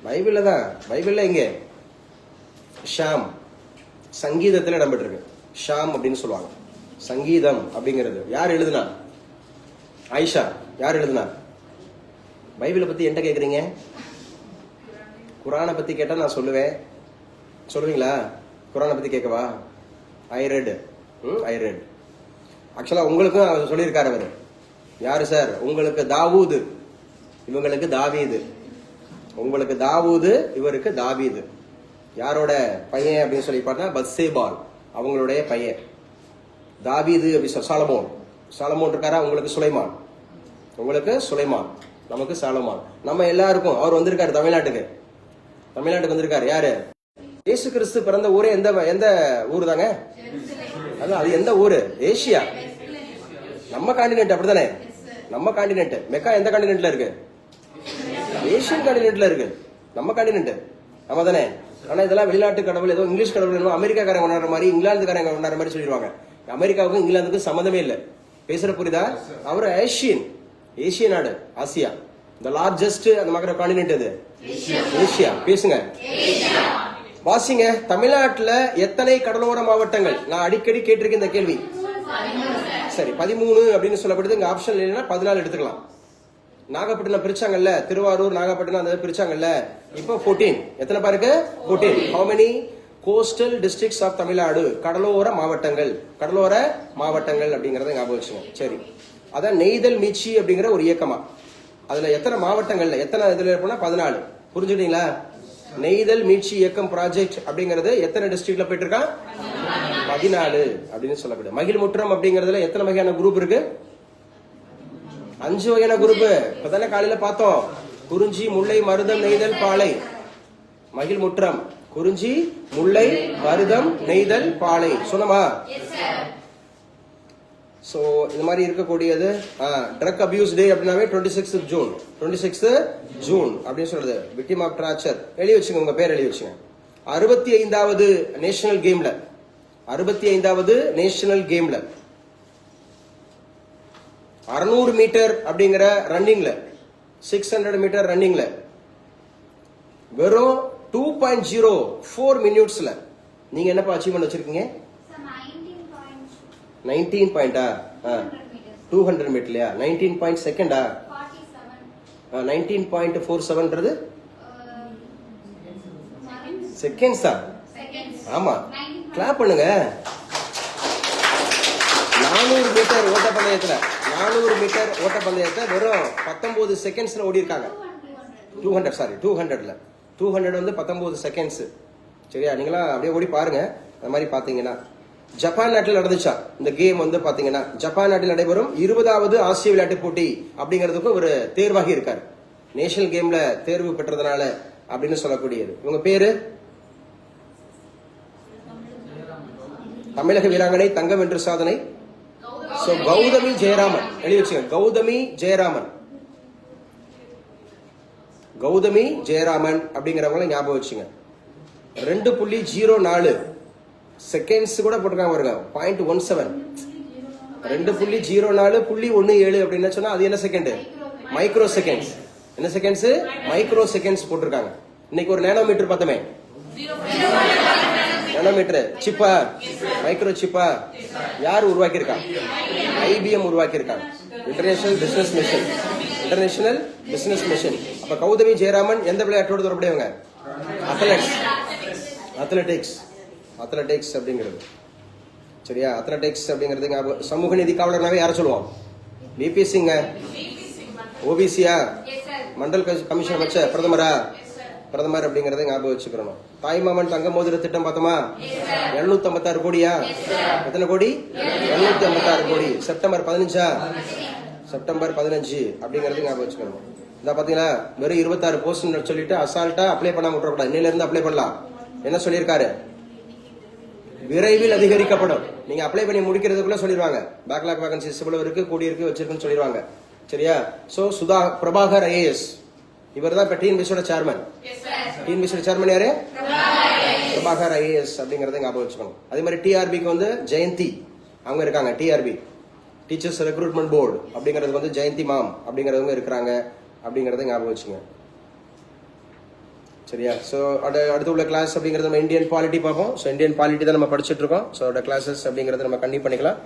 பைபிள்ல தான். பைபிள்ல இங்க ஷாம் சங்கீதத்தில் இடம்பெற்றிருக்கு. ஷாம் அப்படின்னு சொல்லுவாங்க. சங்கீதம் அப்படிங்கிறது யார் எழுதுனா? ஆயிஷா. யார் எழுதுனா? பைபிளை பத்தி என்ன கேக்குறீங்க? குரானை பத்தி கேட்டா நான் சொல்லுவேன். சொல்லுவீங்களா? குரானை பத்தி கேட்கவா? I read. ஆக்சுவலா உங்களுக்கும் சொல்லியிருக்காரு அவரு. யாரு சார்? உங்களுக்கு தாவூது, இவங்களுக்கு தாவீது. உங்களுக்கு தாவூது, இவருக்கு தாவீது. யாரோட பையன் அப்படின்னு சொல்லி பார்த்தா பத்சேபால், அவங்களுடைய பையன். தாவீது அப்படி சாலமோன் இருக்காரா? உங்களுக்கு சுலைமான். நமக்கு சாலமான். நம்ம எல்லாருக்கும் அவர் வந்திருக்காரு தமிழ்நாட்டுக்கு வந்திருக்காரு. யாரு? இயேசு கிறிஸ்து பிறந்த ஊரே எந்த ஊரு தாங்க? அது எந்த ஊரு? ஏசியா. நம்ம காண்டினென்ட் அப்படித்தானே? நம்ம காண்டினென்ட். மெக்கா எந்த காண்டினென்ட்ல இருக்கு? ஏசியன் காண்டினென்ட்ல இருக்கு. நம்ம காண்டினென்ட் நம்ம தானே. ஆனா இதெல்லாம் வெளிநாட்டு கடவுள், ஏதோ இங்கிலீஷ் கடவுள், அமெரிக்காக்காரங்க கொண்டாடுற மாதிரி, இங்கிலாந்துக்காரங்க கொண்டாடுற மாதிரி சொல்லிடுவாங்க. அமெரிக்காவுக்கும் இங்கிலாந்துக்கும் சம்மந்தமே இல்லை. பேசுற புரியுதா? அவர் ஏசியன் நாடு, ஆசியா. த லார்ஜஸ்ட் அந்த மாதிரி காண்டினென்ட் எது? ஏசியா. பேசுங்க, வாசிங்க. தமிழ்நாட்டுல எத்தனை கடலோர மாவட்டங்கள்? நான் அடிக்கடி கேட்டிருக்கேன் இந்த கேள்வி. சரி, 13 அப்படின்னு சொல்லப்படுது. இங்க ஆப்ஷன் இல்லைன்னா 14 எடுத்துக்கலாம். நாகப்பட்டினம் பிரிச்சாங்கல்ல, திருவாரூர், நாகப்பட்டினம் அந்த பிரிச்சாங்கல்ல. இப்போ 14. எத்தனை பாருக்கு? 14. How many coastal districts of Tamil Nadu? கடலோர மாவட்டங்கள் அப்படிங்கறத ஞாபகம் வச்சுங்க. சரி, அதான் நெய்தல் மீட்சி அப்படிங்கிற ஒரு இயக்கமா. அதுல எத்தனை மாவட்டங்கள்ல எத்தனை இதுல இருப்போம்னா 14. புரிஞ்சுட்டீங்களா? நெய்தல் மீட்சி இயக்கம் ப்ராஜெக்ட் அப்படிங்கிறது எத்தனை டிஸ்ட்ரிக்ட்ல போயிட்டு இருக்கா? 14 அப்படின்னு சொல்லப்படுது. மகிழ்முற்றம் அப்படிங்கறதுல எத்தனை வகையான குரூப் இருக்கு? 5 வகையான குரூப். இப்பதானே காலையில பார்த்தோம். குறிஞ்சி, முல்லை, மருதம், நெய்தல், பாலை. மகிழ்முற்றம், குறிஞ்சி, முல்லை, மருதம், நெய்தல், பாலை. சொன்னமா? சோ இந்த மாதிரி இருக்கக்கூடியது. ட்ரக் அபியூஸ் டே அப்படின்னாவே 26th ஜூன் அப்படின்னு சொல்றது. Victim of torture. எழுதி வச்சுங்க, உங்க பேர் எழுதி வச்சுங்க. 65வது நேஷனல் கேம்ல 600 மீட்டர் அப்படிங்கிற ரன்னிங்ல 600 மீட்டர் ரன்னிங்ல வெறும் 2.04 மினிட்ஸ்ல நீங்க என்னப்பா அச்சீவ்மெண்ட் வச்சிருக்கீங்க? 19 பாயிண்டா? 200 மீட்டர்லையா? 19 பாயிண்ட் செகண்டா? 19.47ன்றது செகண்ட்ஸ் தான். ஆமா, கிளாப் பண்ணுங்க. 400 மீட்டர் ஓட்டப்பந்தயத்துல வெறும் 19 செகண்ட்ஸ்ல ஓடி இருக்காங்க. 200 வந்து 19 செகண்ட்ஸ். சரியா? நீங்களா அப்படியே ஓடி பாருங்க. அந்த மாதிரி பாத்தீங்கன்னா ஜப்பான் நாட்டில் நடந்துச்சா இந்த கேம் வந்து பாத்தீங்கன்னா, ஜப்பான் நாட்டில் நடைபெறும் 20வது ஆசிய விளையாட்டு போட்டி அப்படிங்கிறதுக்கு ஒரு தேர்வாகி இருக்காரு. நேஷனல் கேம்ல தேர்வு பெற்றதுனால அப்படின்னு சொல்லக்கூடியது. இவங்க பேரு தமிழக வீராங்கனை தங்கம் வென்று சாதனை. சோ கௌதமி ஜெயராமன் எழுதி வச்சுங்க. கௌதமி ஜெயராமன், கௌதமி ஜெயராமன் அப்படிங்கிறவங்கள ஞாபகம் வச்சுங்க. 2.04 செகண்ட்ஸ் கூட போட்டிருக்காங்க பாருங்க. 0.17 2.04.17 அப்படின்னு சொன்னா அது என்ன செகண்ட்? Micro seconds. என்ன செகண்ட்ஸ்? மைக்ரோ செகண்ட்ஸ் போட்டிருக்காங்க. இன்னைக்கு ஒரு நேனோமீட்டர் பார்த்தோமே. நேனோமீட்டர் சிப்பா, மைக்ரோ சிப்பா யார் உருவாக்கியிருக்கா? IBM உருவாக்கியிருக்காங்க. International business mission. International business mission. அப்ப கௌதமி ஜெயராமன் எந்த விளையாட்டோடு தொடர்புடையவங்க? அத்லெட்ஸ். அத்லெட்டிக்ஸ். அத்லெட்டிக்ஸ் அப்படிங்கிறது சரியா? அத்லெட்டிக்ஸ் அப்படிங்கிறது சமூக நீதி காவலர்னாவே யாரை சொல்லுவோம்? VP சிங்க. OBCயா? மண்டல் கமிஷன் வச்ச பிரதமரா? பிரதமர் அப்படிங்கறத ஞாபகம் வச்சுக்கிறோம். தாய்மாமன் தங்க மோதிர திட்டம் பார்த்தோமா? 756 கோடியா? எத்தனை கோடி? 756 கோடி. செப்டம்பர் 15 செப்டம்பர் 15 அப்படிங்கறது ஞாபகம் வச்சுக்கணும். இந்த பாத்தீங்களா வெறும் 26 போஸ்ட் சொல்லிட்டு அசால்ட்டா அப்ளை பண்ணாம விட்டுறக்கூடாது. இன்னையில இருந்து அப்ளை பண்ணலாம். என்ன சொல்லியிருக்காரு? விரைவில் அதிகரிக்கப்படும். நீங்க அப்ளை பண்ணி முடிக்கிறதுக்குள்ள சொல்லிடுவாங்க. பேக்லாக் வேகன்சிஸ் இவ்வளவு இருக்கு, கூடி இருக்கு, வச்சிருக்குன்னு சொல்லிடுவாங்க. சரியா? சோ சுதா பிரபாகர் IAS இவர் தான் இப்ப TNPSC சேர்மன். TNPSC சேர்மன் யாரு? பிரபாகர் IAS அப்படிங்கறத ஞாபகம் வச்சுக்கணும். அதே மாதிரி TRBக்கு வந்து ஜெயந்தி அவங்க இருக்காங்க. TRB டீச்சர்ஸ் ரெக்ரூட்மெண்ட் போர்டு அப்படிங்கறதுக்கு வந்து ஜெயந்தி மாம் அப்படிங்கறவங்க இருக்கிறாங்க அப்படிங்கறத ஞாபகம் வச்சுங்க. சரியா? ஸோ அடுத்து உள்ள கிளாஸ் அப்படிங்கிறது நம்ம இந்தியன் பாலிட்டி பார்ப்போம். ஸோ இந்தியன் பாலிட்டி தான் நம்ம படிச்சுட்டு இருக்கோம். ஸோ அதோட கிளாஸஸ் அப்படிங்கறத நம்ம கண்டிப்பாக பண்ணிக்கலாம்.